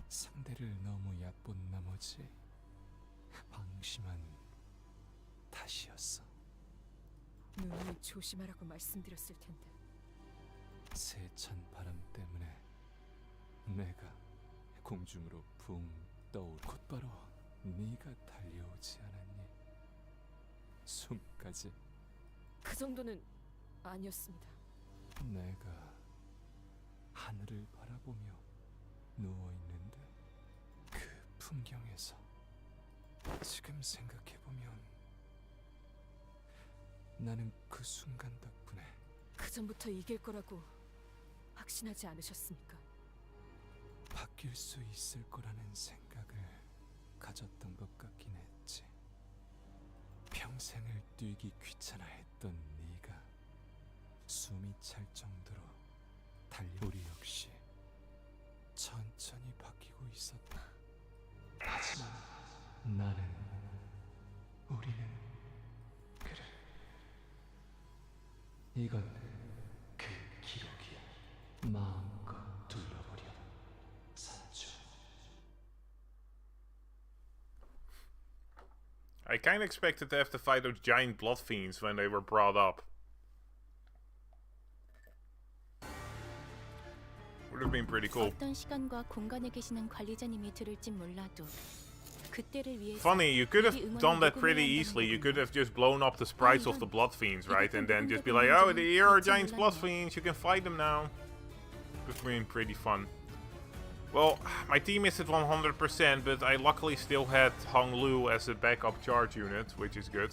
상대를 너무 얕본 나머지 방심한 탓이었어. 누누이 조심하라고 말씀드렸을 텐데. 세찬 바람 때문에 내가 공중으로 붕 떠올 곧바로 네가 달려오지 않았니? 숨까지. 그 정도는 아니었습니다. 내가 하늘을 바라보며 누워있는데 그 풍경에서 지금 생각해보면 나는 그 순간 덕분에 그 전부터 이길 거라고 확신하지 않으셨습니까? 바뀔 수 있을 거라는 생각을 가졌던 것 같긴 했지. 평생을 뛰기 귀찮아했던 네가 숨이 찰 정도로 달리 우리 역시 천천히 바뀌고 있었다. 하지만 나는 우리는 그래. 이건 그 기록이야. 마음껏 둘러보렴. 산주. I kind of expected to have to fight those giant blood fiends when they were brought up. Would have been pretty cool. 어떤 시간과 공간에 계시는 관리자님이 들을진 몰라도 그때를 위해서 Funny, you could have done that pretty easily. You could have just blown up the sprites of the blood fiends, right? And then just be like, oh, here are giant blood fiends, you can fight them now. Would have been pretty fun. Well, my team is at 100%, but I luckily still had Hong Lu as a backup charge unit, which is good.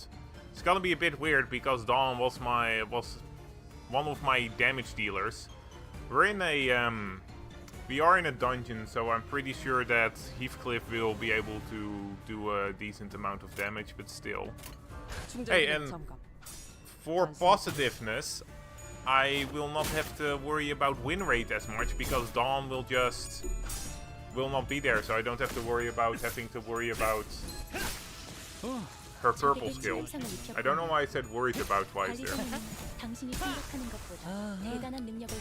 It's gonna be a bit weird because Dawn was one of my damage dealers. We are in a dungeon, so I'm pretty sure that Heathcliff will be able to do a decent amount of damage, but still. Hey, and for positiveness, I will not have to worry about win rate as much because Dawn will not be there, so I don't have to worry about having to worry about her purple skill. I don't know why I said worried about twice there.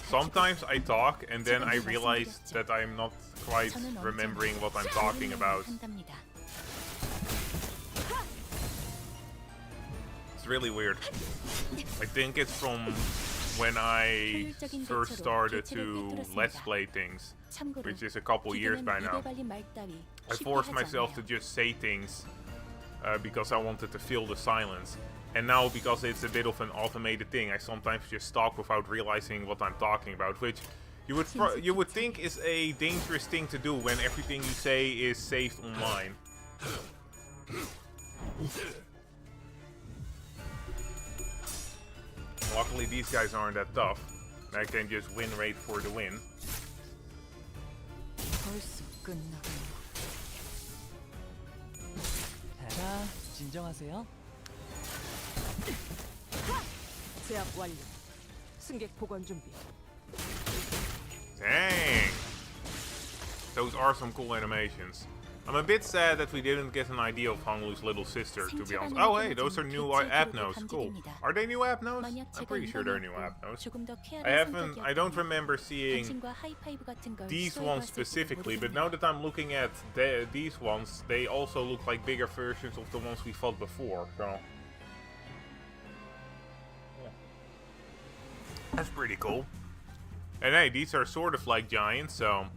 Sometimes I talk and then I realize that I'm not quite remembering what I'm talking about. It's really weird. I think it's from when I first started to Let's Play things, which is a couple years by now. I forced myself to just say things because I wanted to fill the silence. And now, because it's a bit of an automated thing, I sometimes just talk without realizing what I'm talking about, which you would think is a dangerous thing to do when everything you say is saved online. Luckily, these guys aren't that tough. I can just win rate for the win. 자, 진정하세요. 제압 완료. 승객 복원 준비. Dang! Those are some cool animations. I'm a bit sad that we didn't get an idea of Honglu's little sister, to be honest. Oh hey, those are new app nodes. Cool. Are they new app nodes? I'm pretty sure they're new app nodes. I don't remember seeing these ones specifically, but now that I'm looking at these ones, they also look like bigger versions of the ones we fought before, so... Yeah. That's pretty cool. And hey, these are sort of like giants, so...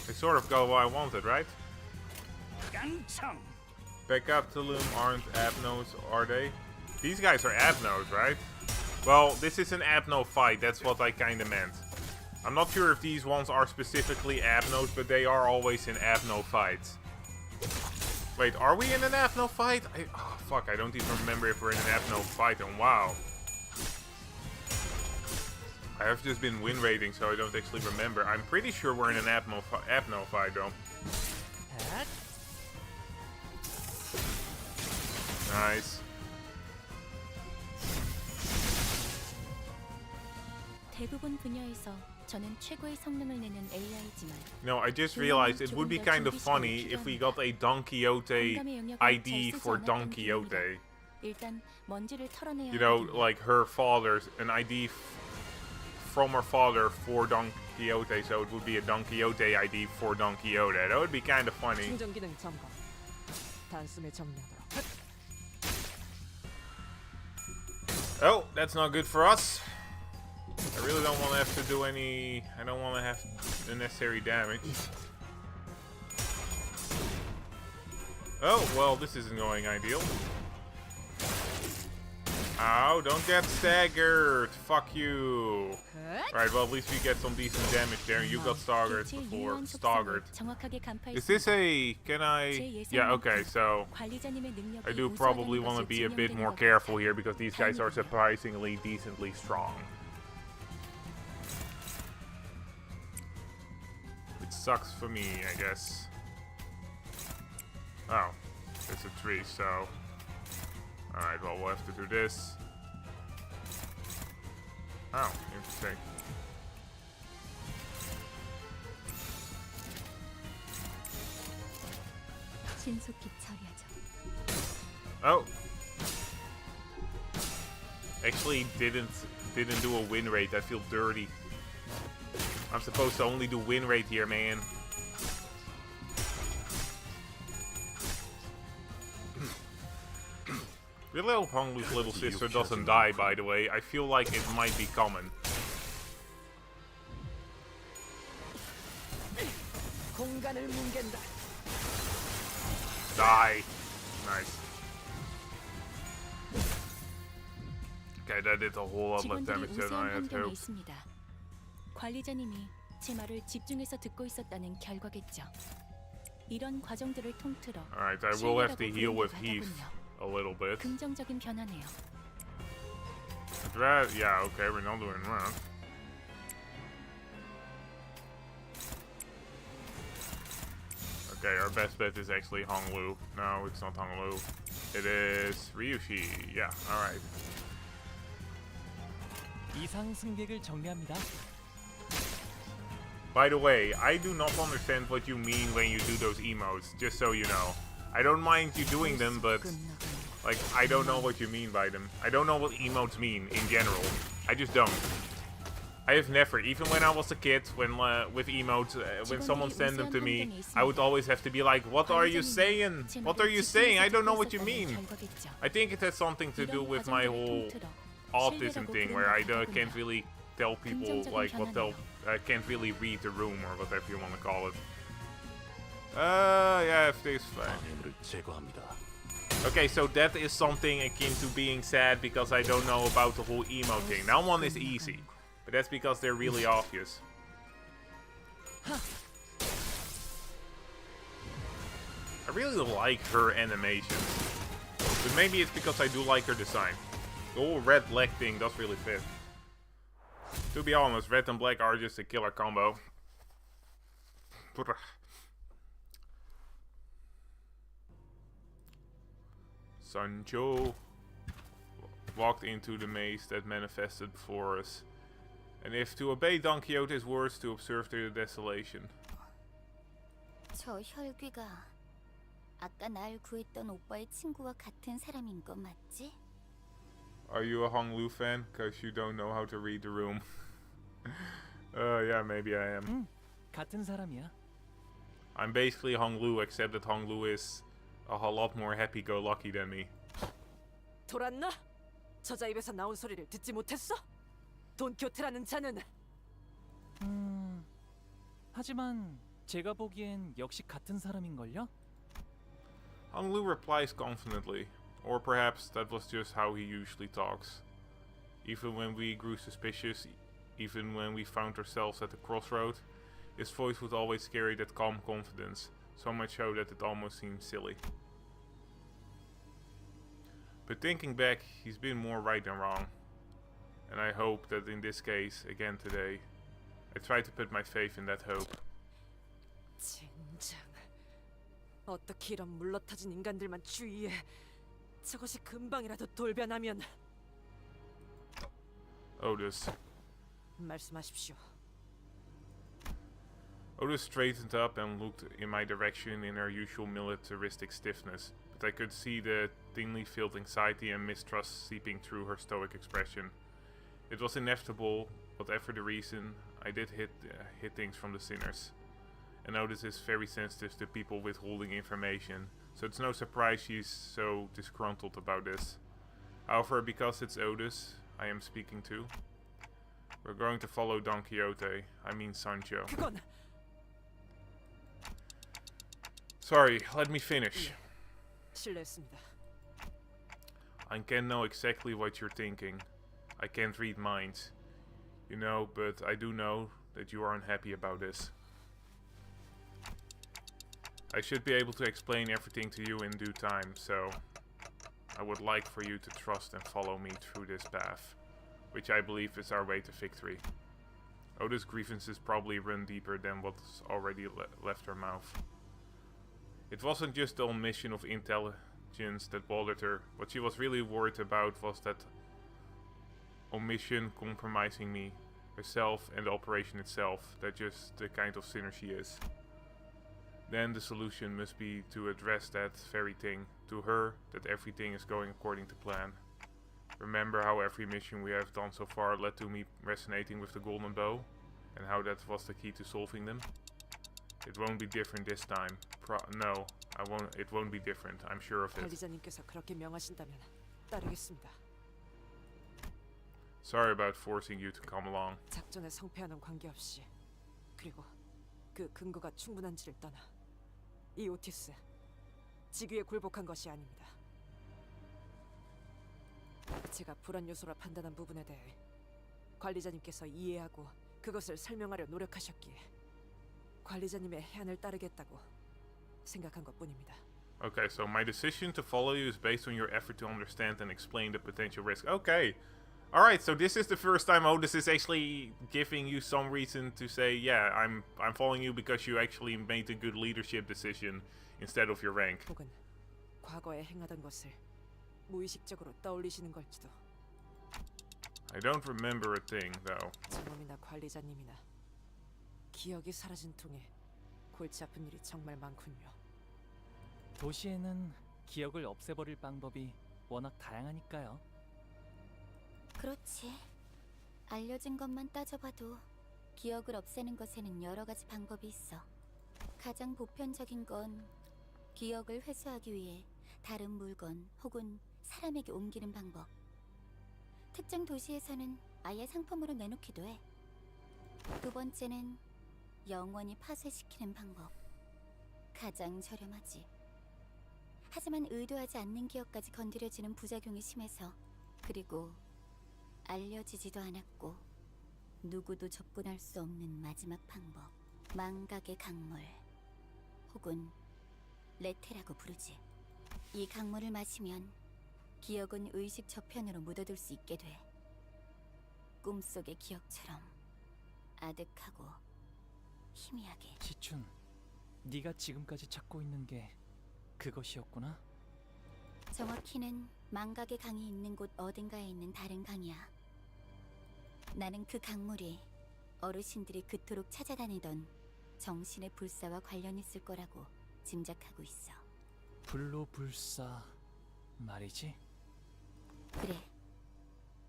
They sort of go where I wanted, right? Back up to Loom aren't Abnos, are they? These guys are Abnos, right? Well, this is an Abno fight, that's what I kinda meant. I'm not sure if these ones are specifically Abnos, but they are always in Abno fights. Wait, are we in an Abno fight? Oh fuck, I don't even remember if we're in an Abno fight, and wow. I have just been win rating, so I don't actually remember. I'm pretty sure we're in an Abno fight, though. Nice. 대부분 분야에서 저는 최고의 성능을 내는 AI지만 No, I just realized it would be kind of funny if we got a Don Quixote ID for Don Quixote. 일단 먼지를 털어내야 You know, like her father's, an ID from her father for Don Quixote, so it would be a Don Quixote ID for Don Quixote. That would be kind of funny. 충전 기능 점검. 단숨에 정리하도록. Oh, that's not good for us. I really don't want to have to do any... I don't want to have unnecessary damage. Oh, well, this isn't going ideal. Ow, don't get staggered. Fuck you. Right, well, at least we get some decent damage there. You got staggered before. Staggered. Is this a... Can I... Yeah, okay, so... I do probably want to be a bit more careful here because these guys are surprisingly decently strong. Which sucks for me, I guess. Oh. It's a tree, so... Alright, well, we'll have to do this. Oh, interesting. 신속히 처리하죠. Oh! Actually, didn't do a win rate. I feel dirty. I'm supposed to only do win rate here, man. Really hope Honglu's little sister doesn't die, by the way. I feel like it might be common. 공간을 뭉갠다. Die. Nice. Okay, that did a whole lot less damage than I had hoped. 있습니다. 관리자님이 제 말을 집중해서 듣고 있었다는 결과겠죠. 이런 과정들을 통틀어 Alright, I will have to heal with Heath a little bit. 긍정적인 변화네요. Yeah, okay, we're not doing that. Okay, our best bet is actually Honglu. No, it's not Honglu. It is Ryushi. Yeah, alright. 이상 승객을 정리합니다. By the way, I do not understand what you mean when you do those emotes, just so you know. I don't mind you doing them, but like, I don't know what you mean by them. I don't know what emotes mean in general. I just don't. I have never, even when I was a kid, when with emotes, when someone sent them to me, I would always have to be like, what are you saying? What are you saying? I don't know what you mean. I think it has something to do with my whole autism thing, where I can't really tell people like can't really read the room or whatever you want to call it. Yeah, if this fine. Okay, so that is something akin to being sad because I don't know about the whole emo thing. That one is easy, but that's because they're really obvious. I really like her animations, but maybe it's because I do like her design. The whole red-black thing does really fit. To be honest, red and black are just a killer combo. Sancho walked into the maze that manifested before us. And if to obey Don Quixote's words, to observe their desolation. 저 혈귀가 아까 날 구했던 오빠의 친구와 같은 사람인 거 맞지? Are you a Honglu fan? Cause you don't know how to read the room. Yeah, maybe I am. 같은 사람이야. I'm basically Honglu, except that Honglu is a whole lot more happy-go-lucky than me. 돌았나? 저자 입에서 나온 소리를 듣지 못했어? 돈키호테라는 자는 하지만 제가 보기엔 역시 같은 사람인걸요? Honglu replies confidently, or perhaps that was just how he usually talks. Even when we grew suspicious, even when we found ourselves at the crossroad, his voice would always carry that calm confidence, so much so that it almost seemed silly. But thinking back, he's been more right than wrong. And I hope that in this case, again today, I try to put my faith in that hope. 젠장. 어떻게 이런 물러터진 인간들만 주의해. 저것이 금방이라도 돌변하면. Otis. 말씀하십시오. Otis straightened up and looked in my direction in her usual militaristic stiffness, but I could see the thinly veiled anxiety and mistrust seeping through her stoic expression. It was inevitable, whatever the reason, I did hit things from the sinners. And Otis is very sensitive to people withholding information, so it's no surprise she's so disgruntled about this. However, because it's Otis I am speaking to, we're going to follow Don Quixote, I mean Sancho. 그건... Sorry, let me finish. 실례했습니다. I can know exactly what you're thinking. I can't read minds, you know, but I do know that you are unhappy about this. I should be able to explain everything to you in due time, so I would like for you to trust and follow me through this path, which I believe is our way to victory. Oda's grievances probably run deeper than what's already left her mouth. It wasn't just the omission of intelligence that bothered her. What she was really worried about was that omission compromising me, herself and the operation itself. That's just the kind of sinner she is. Then the solution must be to address that very thing. To her, that everything is going according to plan. Remember how every mission we have done so far led to me resonating with the golden bow? And how that was the key to solving them? It won't be different this time. No, it won't be different. I'm sure of it. 관리자님께서 그렇게 명하신다면 따르겠습니다. Sorry about forcing you to come along. 작전에 성패하는 관계없이 그리고 그 근거가 충분한지를 떠나 이 오티스 직위에 굴복한 것이 아닙니다. 제가 불안 요소라 판단한 부분에 대해 관리자님께서 이해하고 그것을 설명하려 노력하셨기에 관리자님의 해안을 따르겠다고 생각한 것뿐입니다. Okay, so my decision to follow you is based on your effort to understand and explain the potential risk. Okay. Alright, so this is the first time Otis is actually giving you some reason to say, yeah, I'm following you because you actually made a good leadership decision instead of your rank. 혹은 과거에 행하던 것을 무의식적으로 떠올리시는 걸지도. I don't remember a thing, though. 저놈이나 관리자님이나 기억이 사라진 통에 골치 아픈 일이 정말 많군요. 도시에는 기억을 없애버릴 방법이 워낙 다양하니까요. 그렇지. 알려진 것만 따져봐도 기억을 없애는 것에는 여러 가지 방법이 있어. 가장 보편적인 건 기억을 회수하기 위해 다른 물건 혹은 사람에게 옮기는 방법. 특정 도시에서는 아예 상품으로 내놓기도 해. 두 번째는 영원히 파쇄시키는 방법. 가장 저렴하지. 하지만 의도하지 않는 기억까지 건드려지는 부작용이 심해서, 그리고 알려지지도 않았고 누구도 접근할 수 없는 마지막 방법. 망각의 강물, 혹은 레테라고 부르지. 이 강물을 마시면 기억은 의식 저편으로 묻어둘 수 있게 돼. 꿈속의 기억처럼 아득하고 희미하게. 시춘, 네가 지금까지 찾고 있는 게 그것이었구나? 정확히는 망각의 강이 있는 곳 어딘가에 있는 다른 강이야. 나는 그 강물이 어르신들이 그토록 찾아다니던 정신의 불사와 관련 있을 거라고 짐작하고 있어. 불로불사 말이지? 그래,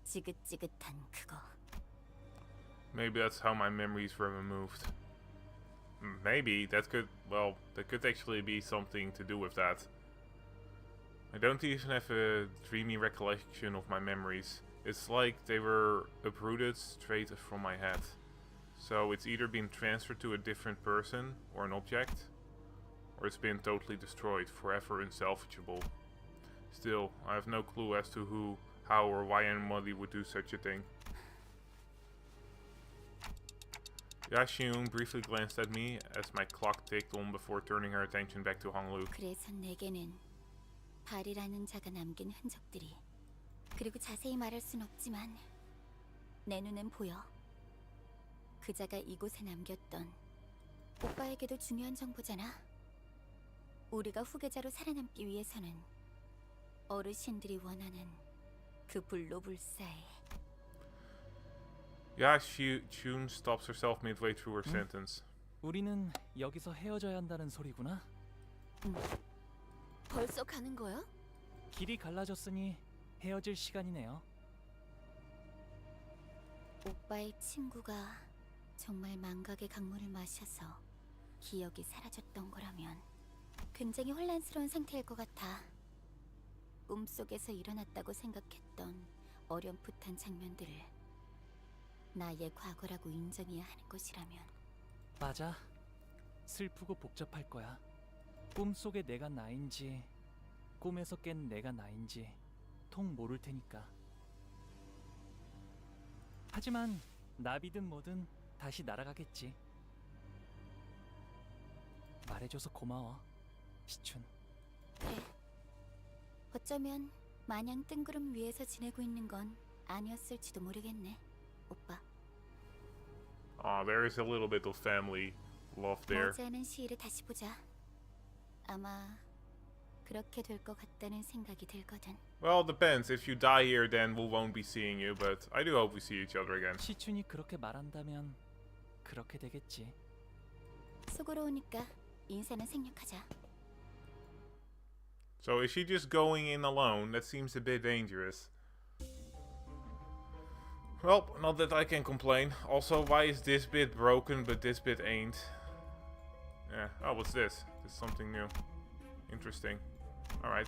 지긋지긋한 그거. Maybe that's how my memories were removed. Maybe that could actually be something to do with that. I don't even have a dreamy recollection of my memories. It's like they were uprooted straight from my head. So it's either been transferred to a different person or an object, or it's been totally destroyed, forever unsalvageable. Still, I have no clue as to who, how, or why anybody would do such a thing. Yashiun briefly glanced at me as my clock ticked on before turning her attention back to Honglu. 그래서 내게는 발이라는 자가 남긴 흔적들이, 그리고 자세히 말할 순 없지만 내 눈엔 보여. 그 자가 이곳에 남겼던, 오빠에게도 중요한 정보잖아. 우리가 후계자로 살아남기 위해서는 어르신들이 원하는 그 불로불사에. Yashiun stops herself midway through her sentence. 우리는 여기서 헤어져야 한다는 소리구나? 벌써 가는 거야? 길이 갈라졌으니 헤어질 시간이네요. 오빠의 친구가 정말 망각의 강물을 마셔서 기억이 사라졌던 거라면 굉장히 혼란스러운 상태일 것 같아. 꿈속에서 일어났다고 생각했던 어렴풋한 장면들을 나의 과거라고 인정해야 하는 것이라면. 맞아. 슬프고 복잡할 거야. 꿈속의 내가 나인지 꿈에서 깬 내가 나인지 통 모를 테니까. 하지만 나비든 뭐든 다시 날아가겠지. 말해줘서 고마워, 시춘. 그래. 어쩌면 마냥 뜬구름 위에서 지내고 있는 건 아니었을지도 모르겠네, 오빠. There is a little bit of family love there. 머지않은 시일에 다시 보자. 아마 그렇게 될 것 같다는 생각이 들거든. Well, it depends. If you die here, then we won't be seeing you, but I do hope we see each other again. 시춘이 그렇게 말한다면 그렇게 되겠지. 수고로우니까 인사는 생략하자. So is she just going in alone? That seems a bit dangerous. Well, not that I can complain. Also, why is this bit broken but this bit ain't? Yeah. Oh, what's this? This is something new. Interesting. Alright.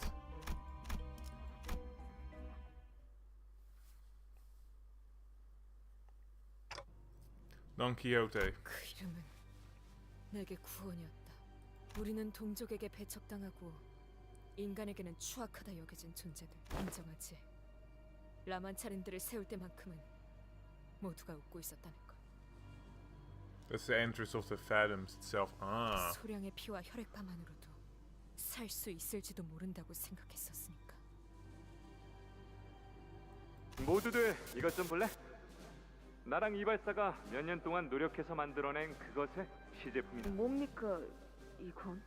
Don Quixote. 그 이름은 내게 구원이었다. 우리는 동족에게 배척당하고 인간에게는 추악하다 여겨진 존재들 인정하지. 라만차린들을 세울 때만큼은 모두가 웃고 있었다는 걸. That's the entrance of the Phantoms itself. Ah. 소량의 피와 혈액파만으로도 살 수 있을지도 모른다고 생각했었으니까. 모두들 이것 좀 볼래? 나랑 이발사가 몇 년 동안 노력해서 만들어낸 그것의 시제품이다. 뭡니까 이건?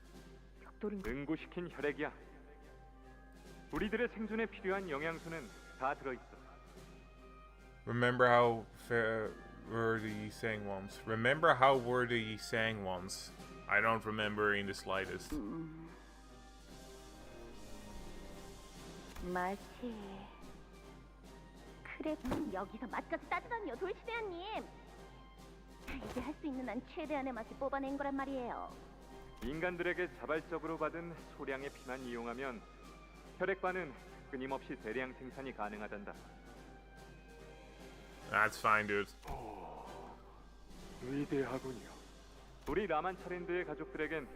벽돌인가? 응고시킨 혈액이야. 우리들의 생존에 필요한 영양소는 다 들어있어. Remember how worthy ye sang once. Remember how worthy ye sang once. I don't remember in the slightest. 마치 그래 여기서 맛까지 따지다니요 돌시대한님. 이제 할 수 있는 한 최대한의 맛을 뽑아낸 거란 말이에요. 인간들에게 자발적으로 받은 소량의 피만 이용하면 혈액반은 끊임없이 대량 생산이 가능하단다. That's fine, dude. 위대하군요. 우리 라만차랜드의 가족들에겐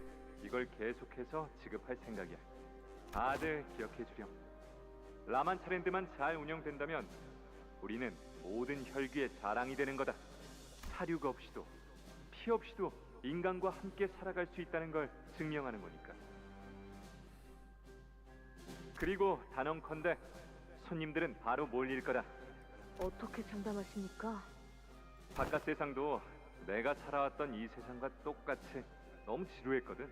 이걸 계속해서 지급할 생각이야. 다들 기억해주렴. 라만차랜드만 잘 운영된다면 우리는 모든 혈귀의 자랑이 되는 거다. 사료가 없이도 피 없이도 인간과 함께 살아갈 수 있다는 걸 증명하는 거니까. 그리고 단언컨대 손님들은 바로 몰릴 거다. 어떻게 장담하십니까? 바깥 세상도 내가 살아왔던 이 세상과 똑같이 너무 지루했거든.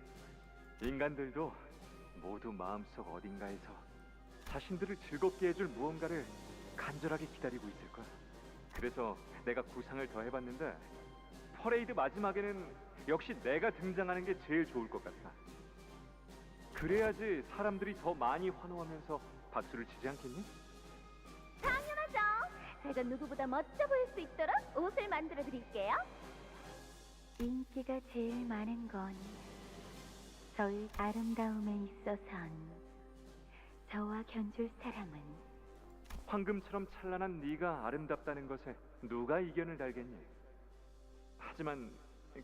인간들도 모두 마음속 어딘가에서 자신들을 즐겁게 해줄 무언가를 간절하게 기다리고 있을 거야. 그래서 내가 구상을 더 해봤는데 퍼레이드 마지막에는 역시 내가 등장하는 게 제일 좋을 것 같아. 그래야지 사람들이 더 많이 환호하면서 박수를 치지 않겠니? 당연하죠. 제가 누구보다 멋져 보일 수 있도록 옷을 만들어 드릴게요. 인기가 제일 많은 건 저의 아름다움에 있어선 저와 견줄 사람은 황금처럼 찬란한 네가 아름답다는 것에 누가 이견을 달겠니? 하지만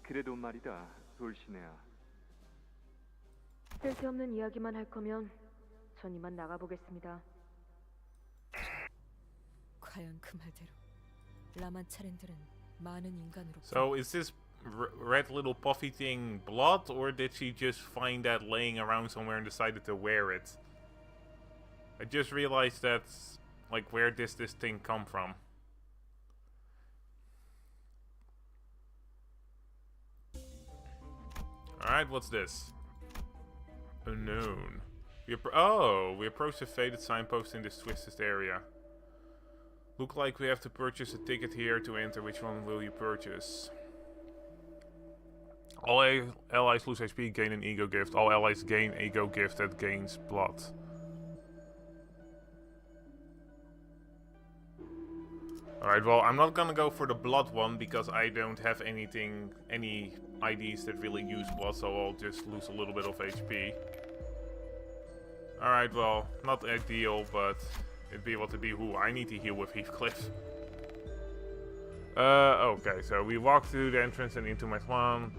그래도 말이다, 돌시네야. 쓸데없는 이야기만 할 거면 전 이만 나가보겠습니다. 과연 그 말대로 라만차랜들은 많은 인간으로. So is this red little puffy thing blood, or did she just find that laying around somewhere and decided to wear it? I just realized that, like, where does this thing come from? Alright, what's this? Unknown. We approach the faded signpost in this twisted area. Look like we have to purchase a ticket here to enter. Which one will you purchase? All allies lose HP, gain an ego gift. All allies gain ego gift that gains blood. Alright, well, I'm not gonna go for the blood one because I don't have any IDs that really use blood, so I'll just lose a little bit of HP. Alright, well, not ideal, but it'd be what it be. Ooh, I need to heal with Heathcliff. Okay, so we walk through the entrance and into my clan.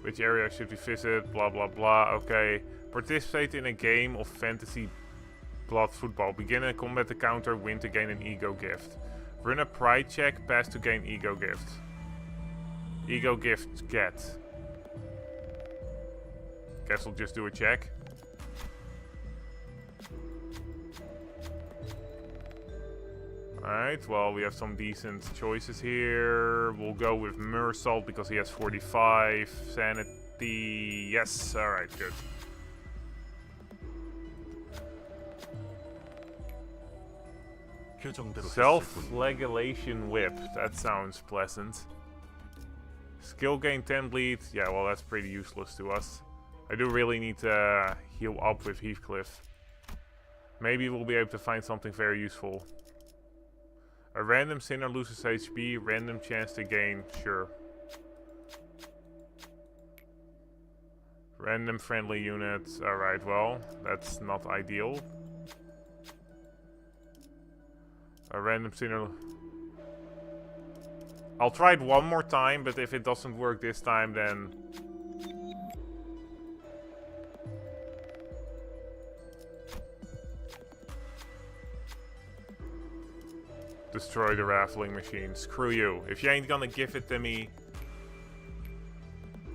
Which area should we visit? Blah blah blah. Okay. Participate in a game of fantasy blood football. Begin a combat encounter, win to gain an ego gift. Run a pride check, pass to gain ego gift. Ego gift get. Guess we'll just do a check. Alright, well, we have some decent choices here. We'll go with Mersault because he has 45. Sanity, yes, alright, good. 표정대로 Self-flagellation whip. That sounds pleasant. Skill gain 10 bleed. Yeah, well, that's pretty useless to us. I do really need to heal up with Heathcliff. Maybe we'll be able to find something very useful. A random sinner loses HP, random chance to gain. Sure. Random friendly units. Alright, well, that's not ideal. A random sinner. I'll try it one more time, but if it doesn't work this time, then... destroy the raffling machine. Screw you. If you ain't gonna give it to me...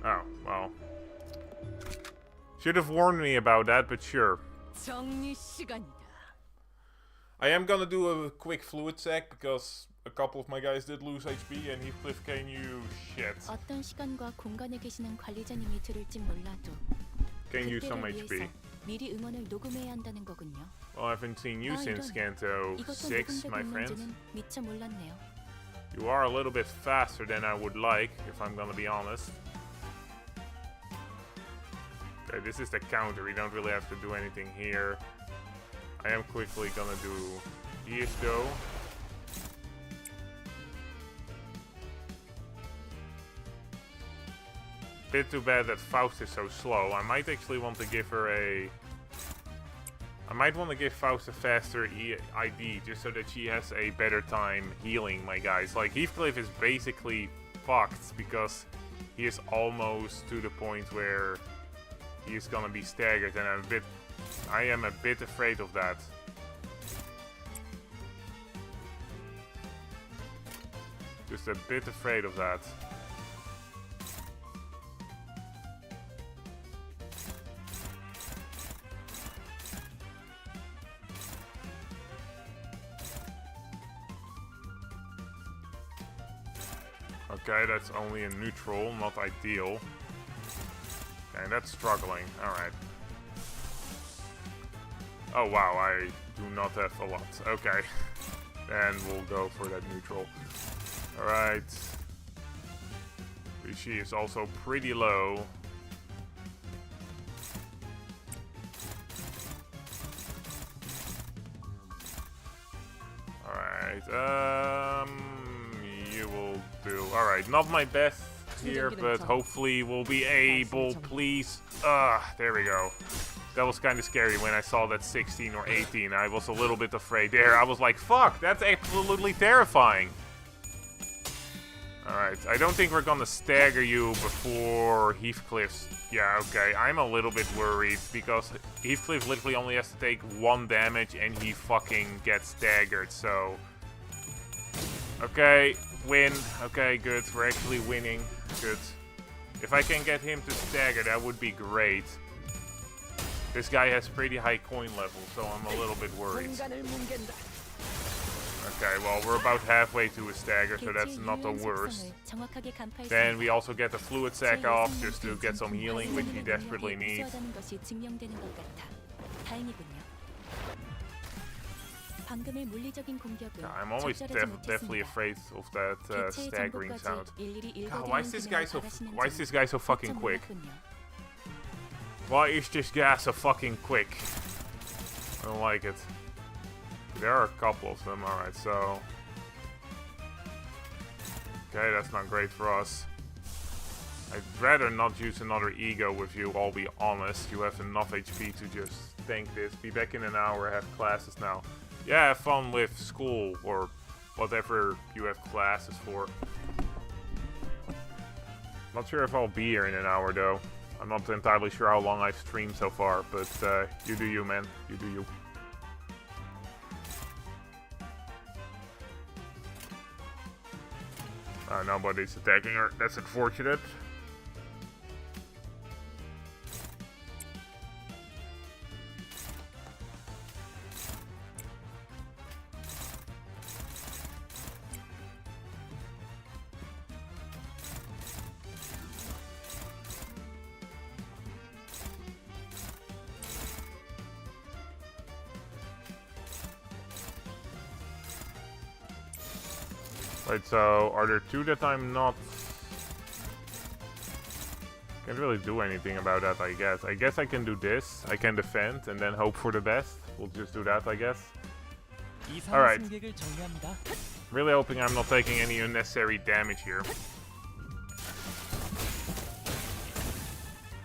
Oh, well. Should have warned me about that, but sure. I am gonna do a quick fluid sack, because a couple of my guys did lose HP, and Heathcliff can use shit. 어떤 시간과 공간에 계시는 관리자님이 들을진 몰라도 Can use some 그때를 HP. 위해서 미리 응원을 녹음해야 한다는 거군요. Well, I haven't seen you since Canto 이것도 6, my 녹음되고 friend. 있는지는 미처 몰랐네요. You are a little bit faster than I would like, if I'm gonna be honest. Okay, this is the counter, we don't really have to do anything here. I am quickly gonna do this though. Bit too bad that Faust is so slow. I might actually want to give her a... I might want to give Faust a faster ID just so that she has a better time healing my guys. Like, Heathcliff is basically fucked because he is almost to the point where he is gonna be staggered, and I am a bit afraid of that. Just a bit afraid of that. Okay, that's only a neutral, not ideal. Okay, that's struggling. Alright. Oh wow, I do not have a lot. Okay. Then we'll go for that neutral. Alright. She is also pretty low. Alright, you will do. Alright, not my best here, but hopefully we'll be able, please. There we go. That was kind of scary when I saw that 16 or 18. I was a little bit afraid there. I was like, fuck, that's absolutely terrifying. Alright, I don't think we're gonna stagger you before Heathcliff's. Yeah, okay, I'm a little bit worried because Heathcliff literally only has to take 1 damage and he fucking gets staggered, so... Okay, win. Okay, good, we're actually winning. Good. If I can get him to stagger, that would be great. This guy has pretty high coin level, so I'm a little bit worried. Okay, well, we're about halfway to a stagger, so that's not the worst. Then we also get the fluid sack off, just to get some healing, which he desperately needs. I'm always definitely afraid of that staggering sound. God, why is this guy so fucking quick? Why is this guy so fucking quick? I don't like it. There are a couple of them, alright, so... Okay, that's not great for us. I'd rather not use another ego with you, I'll be honest. You have enough HP to just tank this. Be back in an hour, have classes now. Yeah, have fun with school, or whatever you have classes for. Not sure if I'll be here in an hour, though. I'm not entirely sure how long I've streamed so far, but you do you, man. You do you. Nobody's attacking her. That's unfortunate. Wait, so are there two that I'm not... Can't really do anything about that, I guess. I guess I can do this. I can defend and then hope for the best. We'll just do that, I guess. Alright. Really hoping I'm not taking any unnecessary damage here.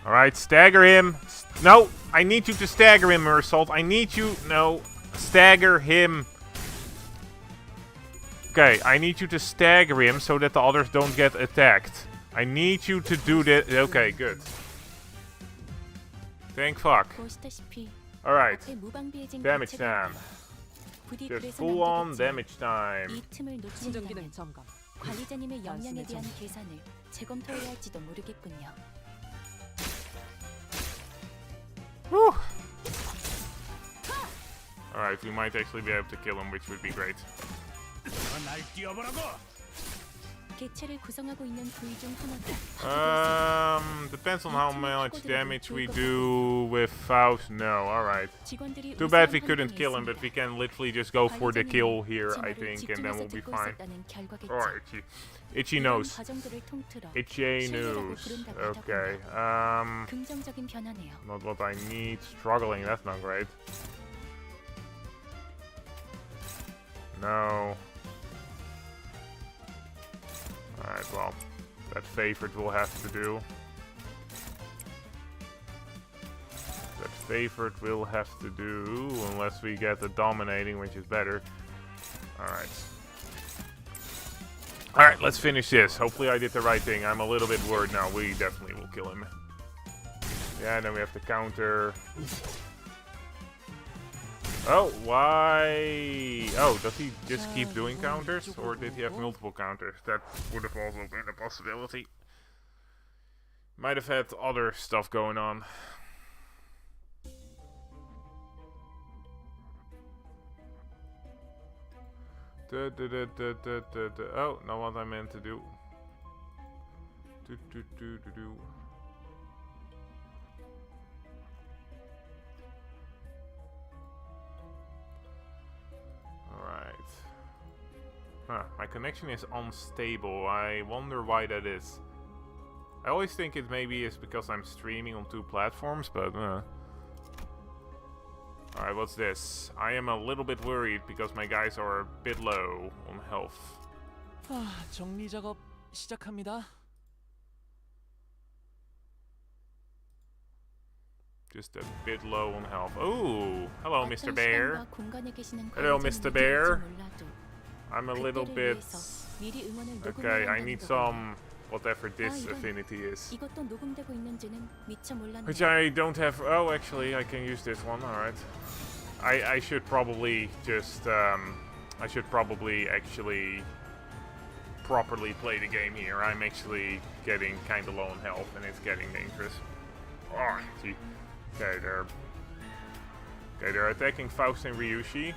Alright, stagger him. No, I need you to stagger him, Ursault. I need you... No, stagger him. Okay, I need you to stagger him so that the others don't get attacked. I need you to do this. Okay, good. Thank fuck. Alright. Damage time. Just full on damage time. 이 틈을 놓친다면 관리자님의 역량에 대한 계산을 재검토해야 할지도 모르겠군요. Whew. Alright, we might actually be able to kill him, which would be great. 개체를 구성하고 있는 부위 중 하나가 depends on how much damage we do with Faust. No, alright. Too bad we couldn't kill him, but we can literally just go for the kill here, I think, and then we'll be fine. Oh, itchy. Itchy nose. Itchy nose. Okay, 긍정적인 변화네요. not what I need. Struggling, that's not great. No. Alright, well, that favorite will have to do. That favorite will have to do, unless we get the dominating, which is better. Alright. Alright, let's finish this. Hopefully I did the right thing. I'm a little bit worried now. We definitely will kill him. Yeah, and then we have to counter. Oh, why? Oh, does he just keep doing counters? Or did he have multiple counters? That would have also been a possibility. Might have had other stuff going on. Oh, not what I meant to do. Alright. Huh, my connection is unstable. I wonder why that is. I always think it maybe is because I'm streaming on two platforms, but Alright, what's this? I am a little bit worried because my guys are a bit low on health. 정리 작업 시작합니다. Just a bit low on health. Oh, hello, Mr. Bear. Hello, Mr. Bear. I'm a little bit... Okay, I need some... whatever this affinity is. Which I don't have... Oh, actually, I can use this one, alright. I should probably just... I should probably actually... properly play the game here. I'm actually getting kind of low on health and it's getting dangerous. Oh, gee. Okay, they're attacking Faust and Ryushi.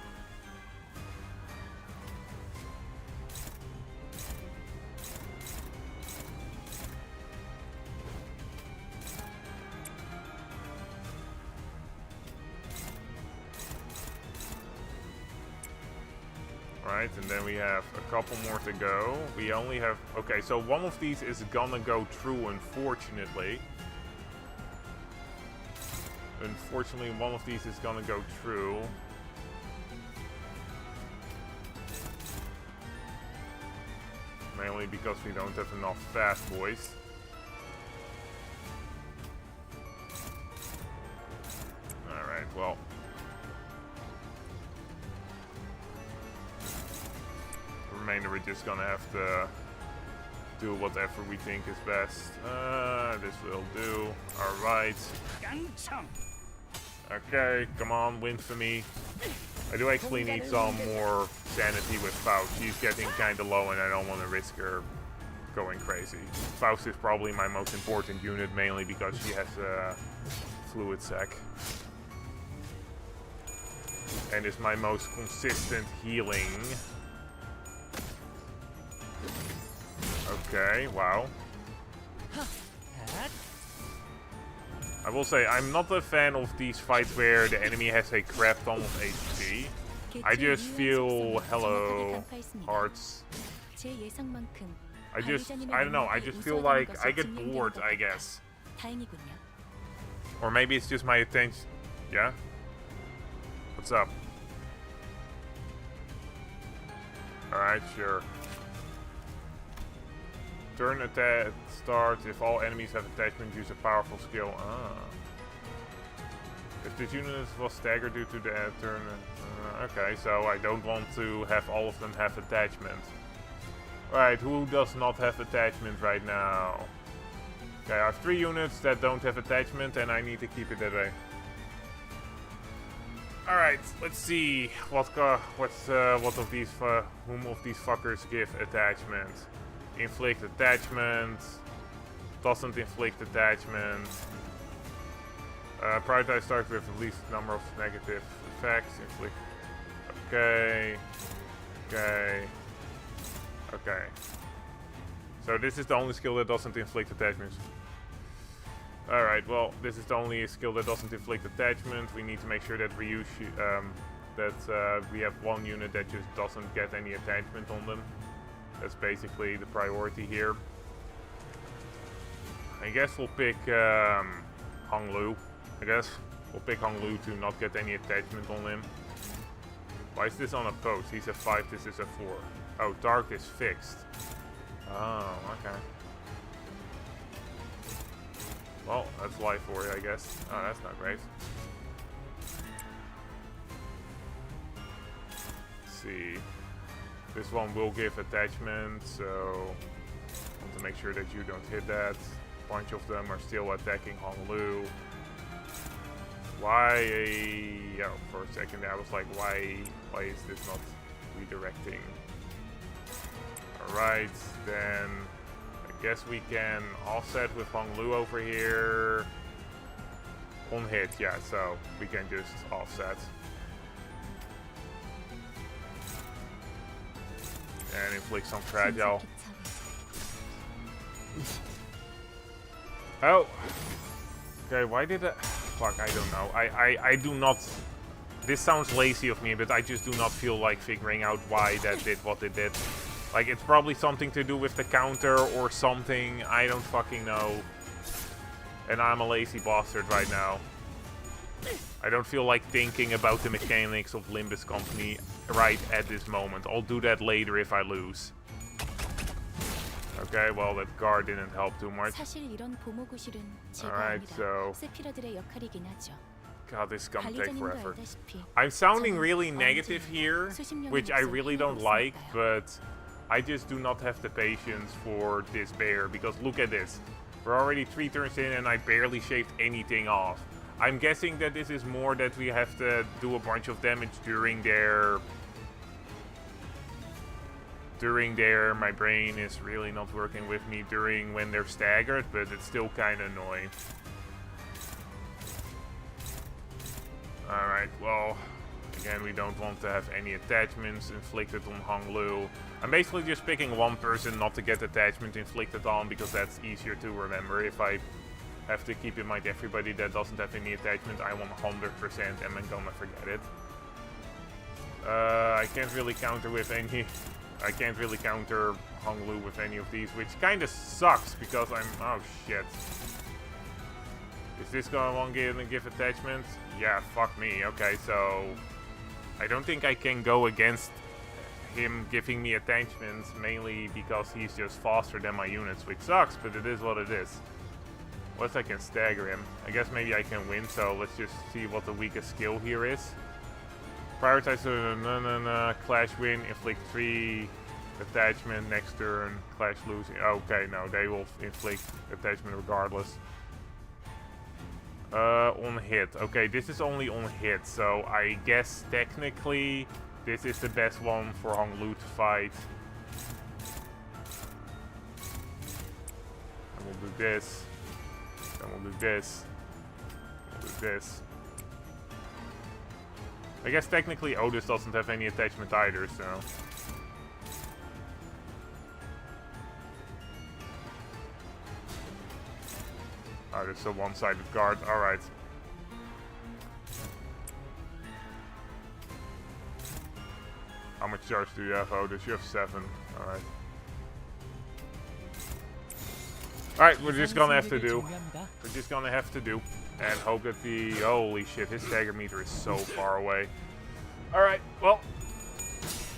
Right, and then we have a couple more to go. We only have... Okay, so one of these is gonna go through, unfortunately. Unfortunately, one of these is gonna go through. Mainly because we don't have enough fast boys. Alright, well. The remainder we're just gonna have to do whatever we think is best. This will do. Alright. Okay, come on, win for me. I do actually need some more sanity with Faust. She's getting kind of low and I don't want to risk her going crazy. Faust is probably my most important unit, mainly because she has a fluid sac. And is my most consistent healing. Okay, wow. I will say, I'm not a fan of these fights where the enemy has a crap ton of HP. I just feel hello hearts. 제 예상만큼 I 관리자님의 don't know, I 능력이 just feel 우수하다는 like 것이 I get 증명되는 bored, 것 I 같아. guess. 다행이군요. Or maybe it's just my attention. Yeah? What's up? Alright, sure. Turn attack starts if all enemies have attachment, use a powerful skill. Ah. If this unit was staggered due to the turn... okay, so I don't want to have all of them have attachment. Right, who does not have attachment right now? Okay, I have 3 units that don't have attachment and I need to keep it that way. Alright, let's see whom of these fuckers give attachment. Inflict attachment, doesn't inflict attachment. Prioritize starts with the least number of negative effects. Inflict. Okay. Okay. Okay. So this is the only skill that doesn't inflict attachments. Alright, well, this is the only skill that doesn't inflict attachment. We need to make sure that we use we have one unit that just doesn't get any attachment on them. That's basically the priority here. I guess we'll pick Hong Lu. I guess we'll pick Hong Lu to not get any attachment on him. Why is this on a post? He's a 5, this is a 4. Oh, dark is fixed. Oh, okay. Well, that's life for you, I guess. Oh, that's not great. Let's see. This one will give attachment, so I want to make sure that you don't hit that. A bunch of them are still attacking Hong Lu. Why? Oh, for a second I was like, why is this not redirecting? Alright, then I guess we can offset with Hong Lu over here. On hit, yeah, so we can just offset. And inflict some fragile. Oh! Okay, why did I... Fuck, I don't know. I do not... This sounds lazy of me, but I just do not feel like figuring out why that did what it did. Like, it's probably something to do with the counter or something. I don't fucking know. And I'm a lazy bastard right now. I don't feel like thinking about the mechanics of Limbus Company right at this moment. I'll do that later if I lose. Okay, well, that guard didn't help too much. Alright, so... God, this is gonna take forever. I'm sounding really negative here, which I really don't like, but I just do not have the patience for this bear, because look at this. We're already 3 turns in and I barely shaved anything off. I'm guessing that this is more that we have to do a bunch of damage during their... my brain is really not working with me during when they're staggered, but it's still kind of annoying. Alright, well, again, we don't want to have any attachments inflicted on Hong Lu. I'm basically just picking one person not to get attachment inflicted on, because that's easier to remember. If I have to keep in mind everybody that doesn't have any attachment, I 100% am gonna forget it. I can't really counter with any... I can't really counter Hong Lu with any of these, which kind of sucks, because I'm... Oh, shit. Is this going to give attachment? Yeah, fuck me. Okay, so... I don't think I can go against him giving me attachments, mainly because he's just faster than my units, which sucks, but it is what it is. Unless I can stagger him. I guess maybe I can win, so let's just see what the weakest skill here is. Prioritize clash win, inflict 3 attachment next turn, clash losing. Okay, no, they will inflict attachment regardless. On hit. Okay, this is only on hit, so I guess technically this is the best one for Hong Lu to fight. And we'll do this. Then we'll do this. We'll do this. I guess technically Otis doesn't have any attachment either, so... Oh, it's a one-sided guard. Alright. much charge do you have, Otis? You have 7. Alright. Alright, we're just gonna have to do. We're just gonna have to do. And hope that the... Holy shit, his stagger meter is so far away. Alright, well...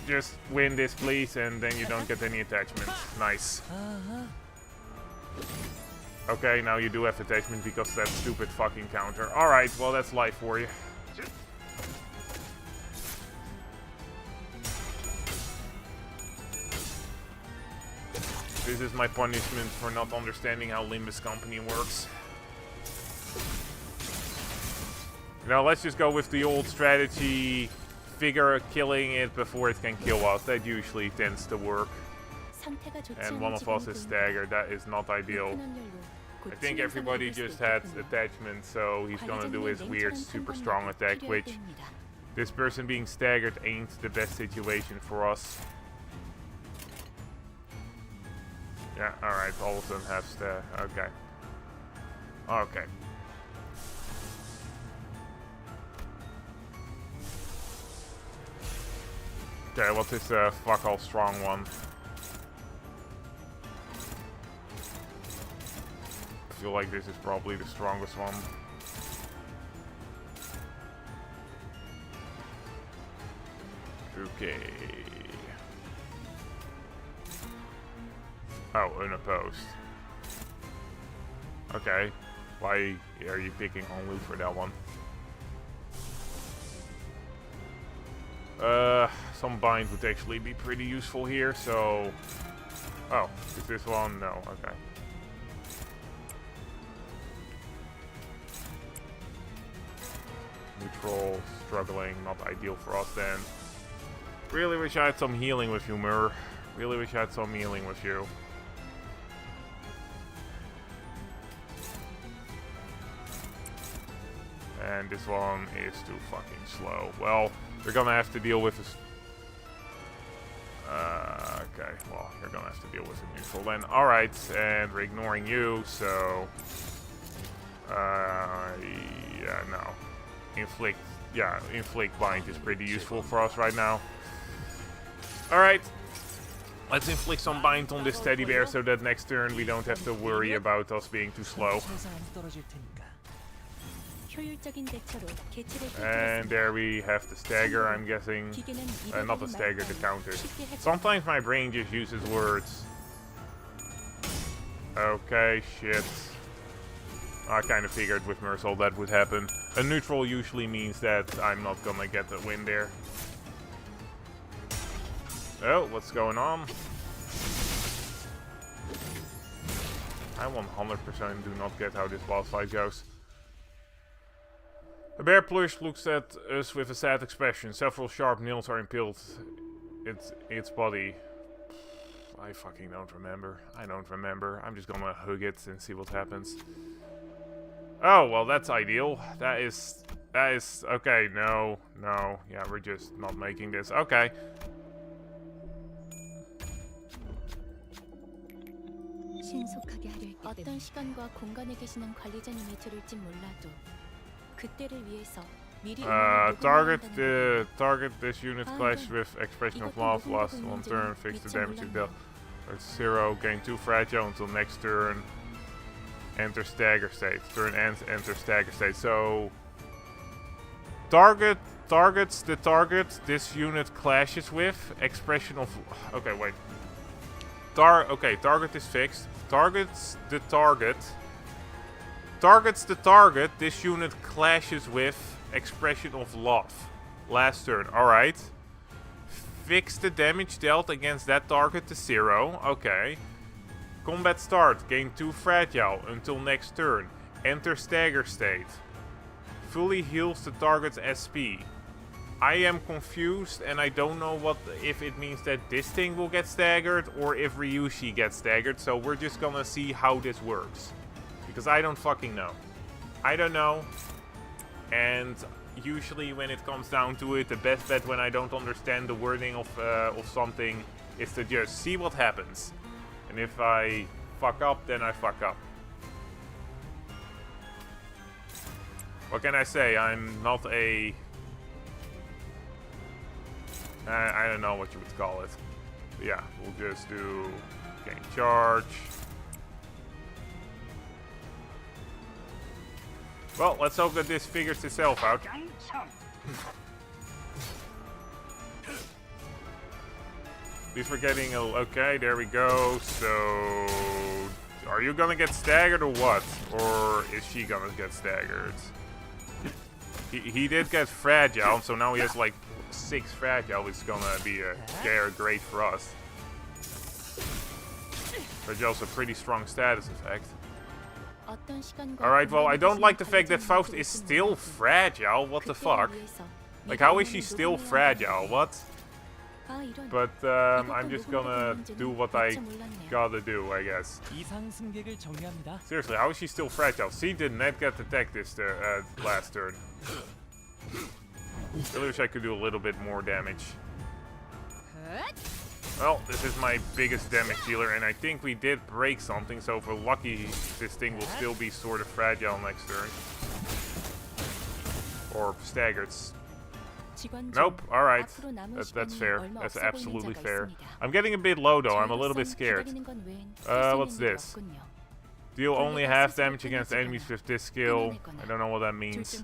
Just win this, please, and then you don't get any attachments. Nice. Okay, now you do have attachment because of that stupid fucking counter. Alright, well that's life for you. This is my punishment for not understanding how Limbus Company works. You know, let's just go with the old strategy. Figure killing it before it can kill us. That usually tends to work. And one of us is staggered. That is not ideal. I think everybody just had attachment, so he's gonna do his weird super strong attack, which this person being staggered ain't the best situation for us. Yeah, alright, all of them have okay. Okay. Okay, what's this fuck all strong one? I feel like this is probably the strongest one. Okay. Oh, unopposed. Okay. Why are you picking Honlu for that one? Some bind would actually be pretty useful here, so... Oh, is this one? No, okay. Neutral, struggling, not ideal for us then. Really wish I had some healing with you, Mur. Really wish I had some healing with you. And this one is too fucking slow. Well, we're gonna have to deal with this. Okay, well, you're gonna have to deal with a neutral then. Alright, and we're ignoring you, so... yeah, no. Inflict, yeah, inflict bind is pretty useful for us right now. Alright. Let's inflict some bind on this teddy bear so that next turn we don't have to worry about us being too slow. And there we have the stagger, I'm guessing. Not the stagger, the counter. Sometimes my brain just uses words. Okay, shit. I kind of figured with Mercel that would happen. A neutral usually means that I'm not gonna get the win there. Oh, what's going on? I 100% do not get how this boss fight goes. The bear plush looks at us with a sad expression. Several sharp nails are impaled its body. I fucking don't remember. I don't remember. I'm just gonna hug it and see what happens. Oh, well, that's ideal. That is okay. No, yeah, we're just not making this. Okay. 신속하게 하려 어떤 시간과 공간에 계시는 관리자님이 들을진 몰라도 그때를 위해서 미리 target this unit clash with expression of love. Last one turn, fix the damage you dealt. It's 0, gain 2 fragile until next turn. Enter stagger state. Turn ends, enter stagger state. So targets the target this unit clashes with. Expression of okay, wait. Target is fixed. Targets the target this unit clashes with. Expression of love. Last turn. Alright. Fix the damage dealt against that target to 0. Okay. Combat start. Gain 2 fragile until next turn. Enter stagger state. Fully heals the target's SP. I am confused and I don't know if it means that this thing will get staggered or if Ryushi gets staggered, so we're just gonna see how this works. Because I don't fucking know. I don't know. And usually when it comes down to it, the best bet when I don't understand the wording of something is to just see what happens. And if I fuck up, then I fuck up. What can I say? I'm not a I don't know what you would call it. But yeah, we'll just do gain charge. Well, let's hope that this figures itself out. At least we're getting a... Okay, there we go. So... Are you gonna get staggered or what? Or is she gonna get staggered? He did get fragile, so now he has like 6 fragile, which is gonna be great for us. Fragile's a pretty strong status effect. Alright, well, I don't like the fact that Faust is still fragile. What the fuck? Like, how is she still fragile? What? But I'm just gonna do what I gotta do, I guess. Seriously, how is she still fragile? She did not get attacked this last turn. Really wish I could do a little bit more damage. Well, this is my biggest damage dealer, and I think we did break something, so if we're lucky, this thing will still be sort of fragile next turn. Or staggered. Nope, alright. That's fair. That's absolutely fair. I'm getting a bit low though, I'm a little bit scared. What's this? Deal only half damage against enemies with this skill. I don't know what that means.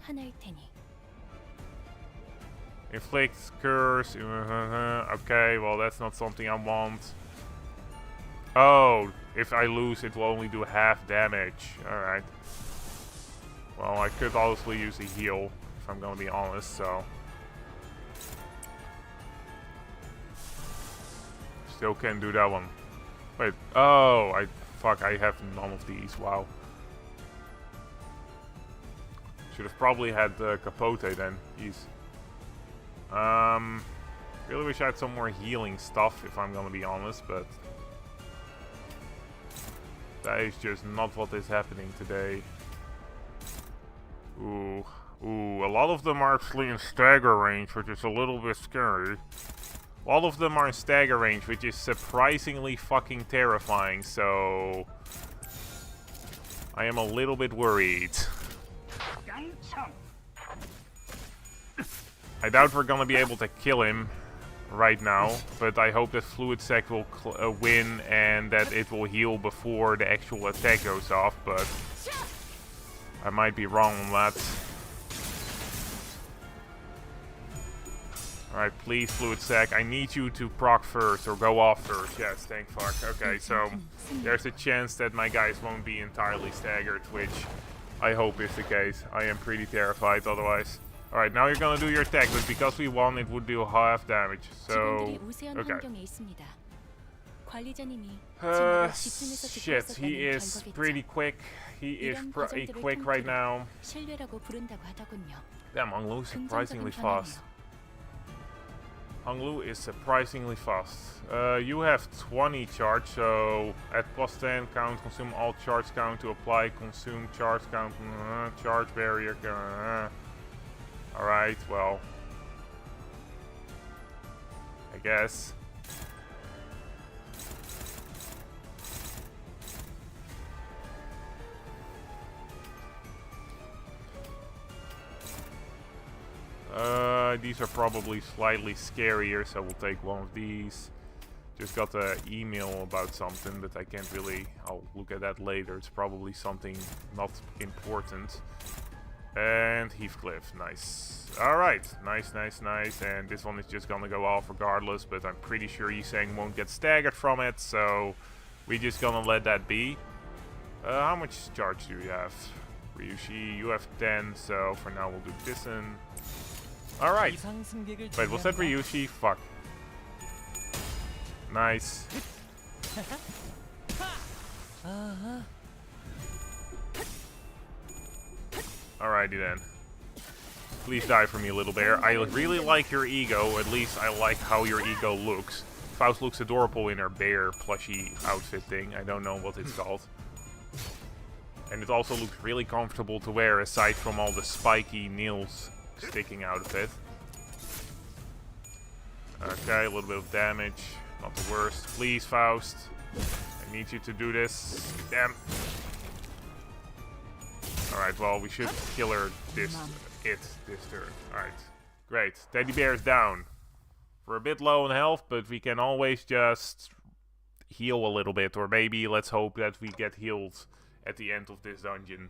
Inflict curse. Okay, well that's not something I want. Oh, if I lose it will only do half damage. Alright. Well, I could obviously use a heal, if I'm gonna be honest, so... Still can't do that one. Wait, oh, I have none of these, wow. Should have probably had Capote then, jeez. Really wish I had some more healing stuff, if I'm gonna be honest, but... That is just not what is happening today. Ooh, a lot of them are actually in stagger range, which is a little bit scary. All of them are in stagger range, which is surprisingly fucking terrifying, so... I am a little bit worried. I doubt we're gonna be able to kill him right now, but I hope that Fluid Sect will win and that it will heal before the actual attack goes off, but... I might be wrong on that. Alright, please, Fluid Sac. I need you to proc first, or go off first. Yes, thank fuck. Okay, so there's a chance that my guys won't be entirely staggered, which I hope is the case. I am pretty terrified otherwise. Alright, now you're gonna do your attack, but because we won, it would do half damage. So, okay. Shit, he is pretty quick. He is pretty quick right now. Damn, Honglu is surprisingly fast. Honglu is surprisingly fast. You have 20 charge, so at plus 10 count, consume all charge count to apply, consume charge count, charge barrier. Alright, well. I guess. These are probably slightly scarier, so we'll take one of these. Just got an email about something, but I can't really... I'll look at that later. It's probably something not important. And Heathcliff, nice. Alright, nice. And this one is just gonna go off regardless, but I'm pretty sure Yiseng won't get staggered from it, so we're just gonna let that be. How much charge do you have? Ryushi, you have 10, so for now we'll do this in. Alright. Wait, was that Ryushi? Fuck. Nice. Alrighty then. Please die for me, little bear. I really like your ego. At least I like how your ego looks. Faust looks adorable in her bear plushie outfit thing. I don't know what it's called. And it also looks really comfortable to wear, aside from all the spiky nails sticking out of it. Okay, a little bit of damage. Not the worst. Please, Faust. I need you to do this. Damn. Alright, well, we should kill her this turn. Alright. Great. Teddy bear is down. We're a bit low on health, but we can always just heal a little bit. Or maybe let's hope that we get healed at the end of this dungeon.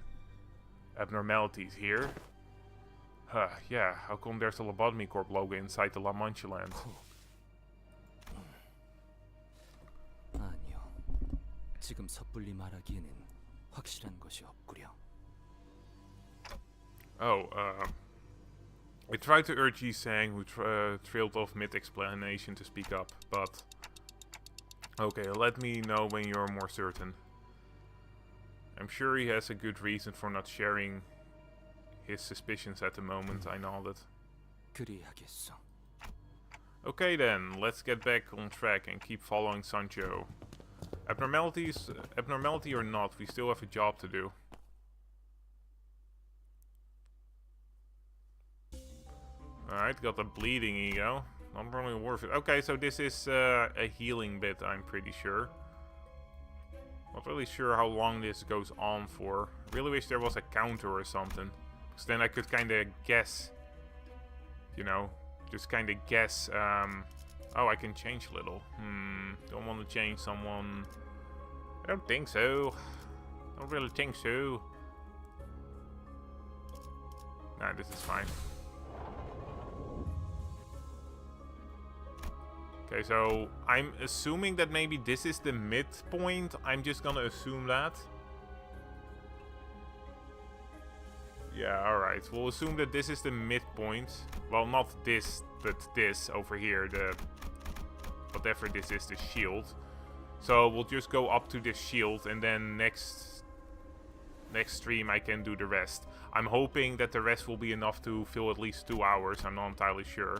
Abnormalities here. Yeah, how come there's a Lobotomy Corp logo inside the La Mancha land? 아니요. 지금 섣불리 말하기에는 확실한 것이 없구려. Oh, I tried to urge Yi-Sang, who trailed off mid-explanation, to speak up, but... Okay, let me know when you're more certain. I'm sure he has a good reason for not sharing his suspicions at the moment, I nodded. 그리하겠소. Okay then, let's get back on track and keep following Sancho. Abnormality or not, we still have a job to do. Alright, got the bleeding ego. Not really worth it. Okay, so this is a healing bit, I'm pretty sure. Not really sure how long this goes on for. Really wish there was a counter or something. Because then I could kind of guess. You know, just kind of guess. Oh, I can change a little. Don't want to change someone. I don't think so. Don't really think so. Nah, this is fine. Okay, so I'm assuming that maybe this is the midpoint. I'm just gonna assume that. Yeah, alright. We'll assume that this is the midpoint. Well, not this, but this over here. The whatever this is, the shield. So we'll just go up to this shield, and then next stream I can do the rest. I'm hoping that the rest will be enough to fill at least 2 hours. I'm not entirely sure.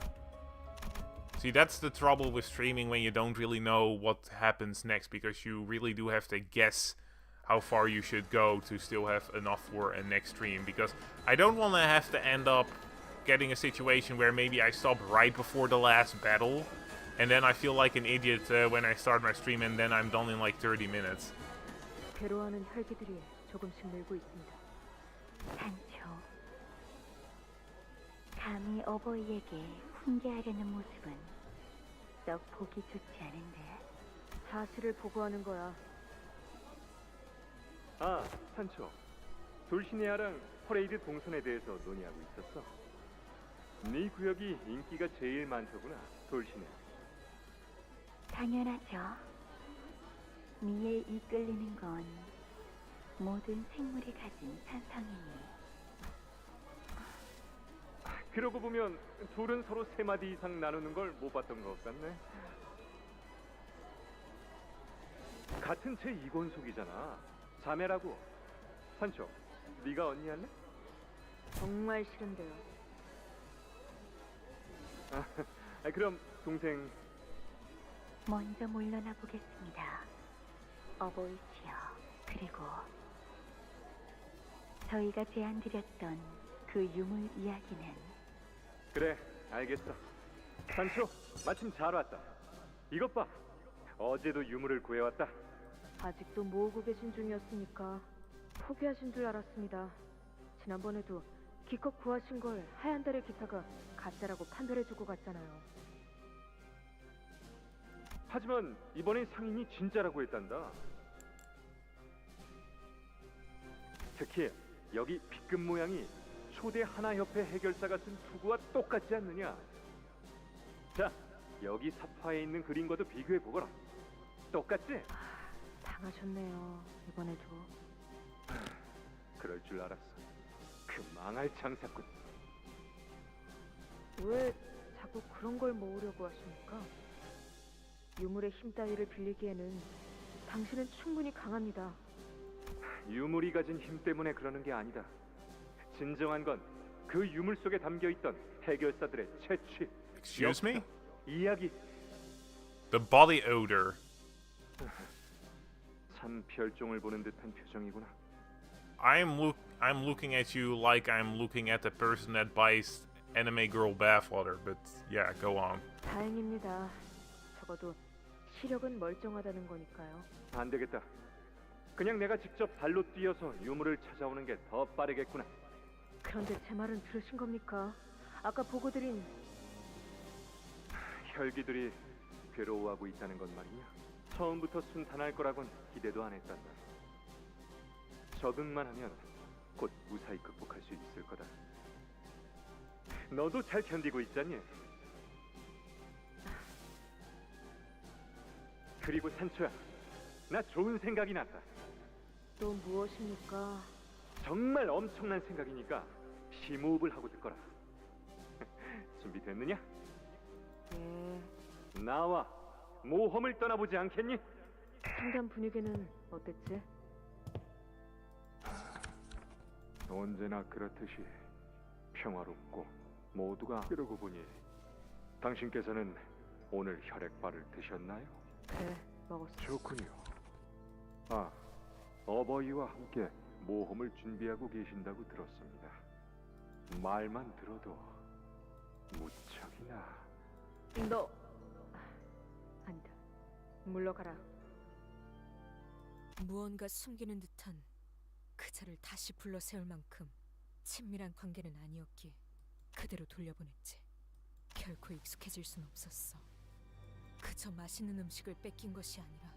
See, that's the trouble with streaming when you don't really know what happens next, because you really do have to guess how far you should go to still have enough for a next stream. Because I don't want to have to end up getting a situation where maybe I stop right before the last battle, and then I feel like an idiot when I start my stream, and then I'm done in like 30 minutes. 괴로워하는 혈기들이 조금씩 늘고 있습니다. 산초, 감히 어버이에게 훈계하려는 모습은 썩 보기 좋지 않은데. 사실을 보고하는 거야. 아, 산초. 돌시네아랑 퍼레이드 동선에 대해서 논의하고 있었어. 네 구역이 인기가 제일 많더구나, 돌시네. 당연하죠. 미에 이끌리는 건 모든 생물이 가진 산성이니. 그러고 보면 둘은 서로 3마디 이상 나누는 걸 못 봤던 것 같네. 같은 제 이권속이잖아. 자매라고. 산초, 네가 언니 할래? 정말 싫은데요. 그럼 동생. 먼저 물러나 보겠습니다. 어버이치여. 그리고 저희가 제안드렸던 그 유물 이야기는. 그래, 알겠어. 산초, 마침 잘 왔다. 이것 봐. 어제도 유물을 구해왔다. 아직도 모으고 계신 중이었으니까 포기하신 줄 알았습니다. 지난번에도 기껏 구하신 걸 하얀 달의 기사가 가짜라고 판별해주고 갔잖아요. 하지만 이번엔 상인이 진짜라고 했단다. 특히 여기 빗금 모양이 초대 하나협회 해결사가 쓴 투구와 똑같지 않느냐. 자, 여기 사파에 있는 그림과도 비교해보거라. 똑같지? 당하셨네요, 이번에도. 그럴 줄 알았어. 그 망할 장사꾼. 왜 자꾸 그런 걸 모으려고 하십니까? 유물의 힘 따위를 빌리기에는 당신은 충분히 강합니다. 유물이 가진 힘 때문에 그러는 게 아니다. 진정한 건 그 유물 속에 담겨있던 해결사들의 채취, Excuse me? 이야기. The body odor. 참 별종을 보는 듯한 표정이구나. I'm looking at you like I'm looking at the person that buys anime girl bathwater, but yeah, go on. 다행입니다. 적어도 시력은 멀쩡하다는 거니까요. 안 되겠다. 그냥 내가 직접 발로 뛰어서 유물을 찾아오는 게 더 빠르겠구나. 그런데 제 말은 들으신 겁니까? 아까 보고드린 혈기들이 괴로워하고 있다는 건 말이냐? 처음부터 순탄할 거라곤 기대도 안 했단다. 적응만 하면 곧 무사히 극복할 수 있을 거다. 너도 잘 견디고 있잖니? 그리고 산초야, 나 좋은 생각이 났다. 또 무엇입니까? 정말 엄청난 생각이니까 심호흡을 하고 듣거라. 준비됐느냐? 나와 모험을 떠나보지 않겠니? 상담 분위기는 어땠지? 언제나 그렇듯이 평화롭고 모두가 그러고 보니 당신께서는 오늘 혈액발을 드셨나요? 그래, 먹었어. 좋군요. 아, 어버이와 함께 모험을 준비하고 계신다고 들었습니다. 말만 들어도 무척이나... 너... 아니다. 물러가라. 무언가 숨기는 듯한 그자를 다시 불러 세울 만큼 친밀한 관계는 아니었기에 그대로 돌려보냈지. 결코 익숙해질 순 없었어. 그저 맛있는 음식을 뺏긴 것이 아니라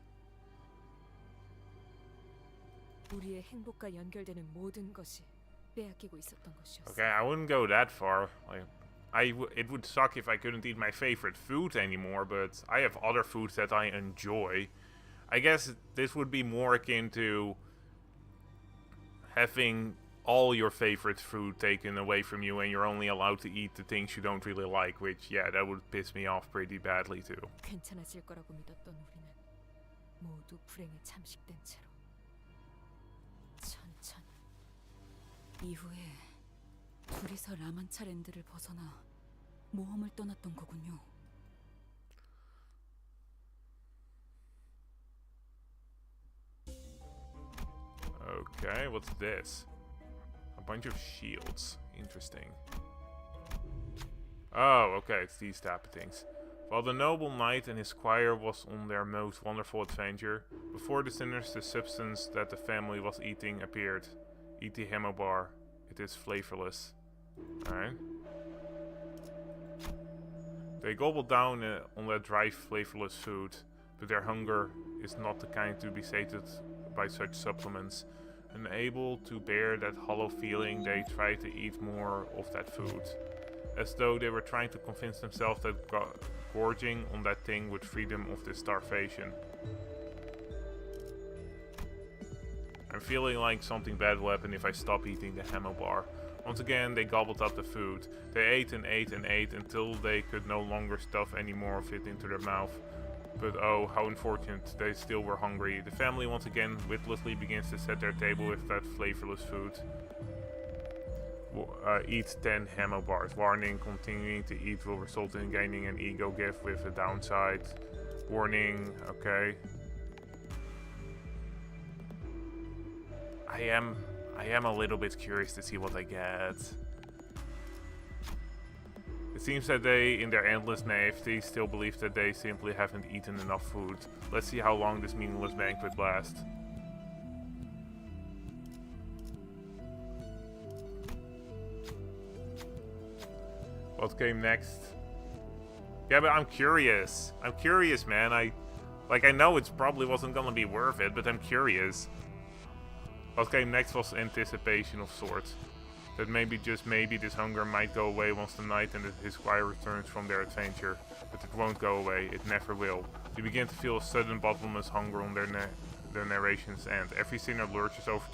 우리의 행복과 연결되는 모든 것이 빼앗기고 있었던 것이었어. Okay, I wouldn't go that far. Like, it would suck if I couldn't eat my favorite food anymore, but I have other foods that I enjoy. I guess this would be more akin to having all your favorite food taken away from you and you're only allowed to eat the things you don't really like, which, yeah, that would piss me off pretty badly too. 괜찮아질 거라고 믿었던 우리는 모두 불행에 잠식된 채로 천천히 이후에 둘이서 라만차 랜드를 벗어나 모험을 떠났던 거군요. Okay, what's this? A bunch of shields. Interesting. Oh, okay, it's these type of things. While the noble knight and his squire was on their most wonderful adventure, before the sinister substance that the family was eating appeared. Eat the hemobar. It is flavorless. Alright. They gobbled down on that dry, flavorless food, but their hunger is not the kind to be sated by such supplements. Unable to bear that hollow feeling, they tried to eat more of that food, as though they were trying to convince themselves that gorging on that thing would free them of this starvation. I'm feeling like something bad will happen if I stop eating the Hamo bar. Once again, they gobbled up the food. They ate and ate and ate until they could no longer stuff any more of it into their mouth. But oh, how unfortunate, they still were hungry. The family once again witlessly begins to set their table with that flavorless food. Eat 10 Hamo bars. Warning, continuing to eat will result in gaining an ego gift with a downside. Warning, okay. I am a little bit curious to see what I get. It seems that they, in their endless naivety, still believe that they simply haven't eaten enough food. Let's see how long this meaningless banquet lasts. What came next? Yeah, but I'm curious. I'm curious, man. I know it probably wasn't gonna be worth it, but I'm curious. What came next was anticipation of sorts. That maybe, just maybe, this hunger might go away once the knight and his squire returns from their adventure. But it won't go away, it never will. You begin to feel a sudden bottomless hunger on their narration's end. Every sinner lurches over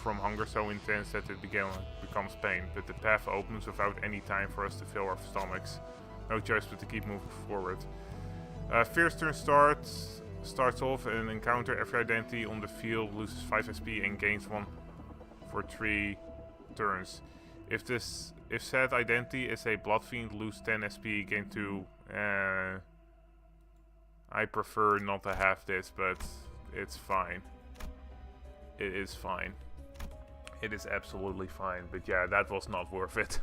from hunger so intense that it becomes pain. But the path opens without any time for us to fill our stomachs. No choice but to keep moving forward. First turn starts off an encounter. Every identity on the field loses 5 SP and gains 1 for 3 turns. If said identity is a blood fiend, lose 10 SP, gain 2. I prefer not to have this, but it's fine. It is fine. It is absolutely fine. But yeah, that was not worth it.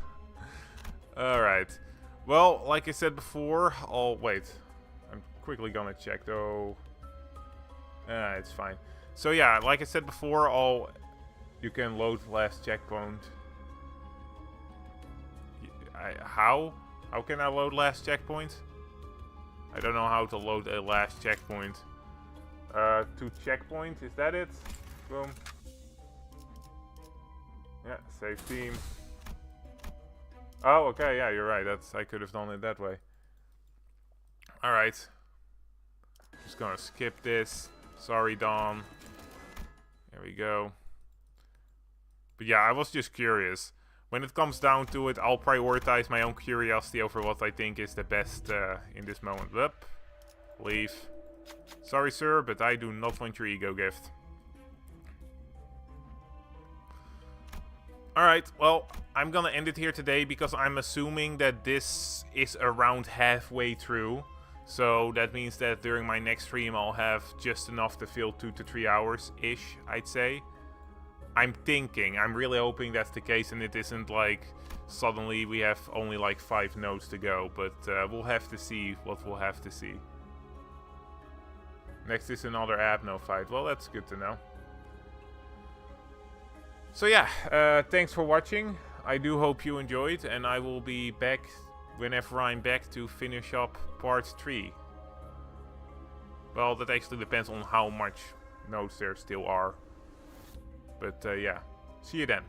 Alright. Well, like I said before, wait. I'm quickly gonna check though. It's fine. So yeah, like I said before, you can load last checkpoint. How? How can I load last checkpoint? I don't know how to load a last checkpoint. To checkpoint, is that it? Boom. Yeah, save team. Oh, okay, yeah, you're right. I could have done it that way. Alright. Just gonna skip this. Sorry, Dawn. There we go. But yeah, I was just curious. When it comes down to it, I'll prioritize my own curiosity over what I think is the best in this moment. Up. Leave. Sorry, sir, but I do not want your ego gift. Alright, well, I'm gonna end it here today because I'm assuming that this is around halfway through. So that means that during my next stream I'll have just enough to fill 2 to 3 hours-ish, I'd say. I'm really hoping that's the case and it isn't like suddenly we have only like 5 nodes to go. But we'll have to see what we'll have to see. Next is another Abno fight. Well, that's good to know. So yeah, thanks for watching. I do hope you enjoyed, and I will be back whenever I'm back to finish up part 3. Well, that actually depends on how much nodes there still are. But yeah, see you then.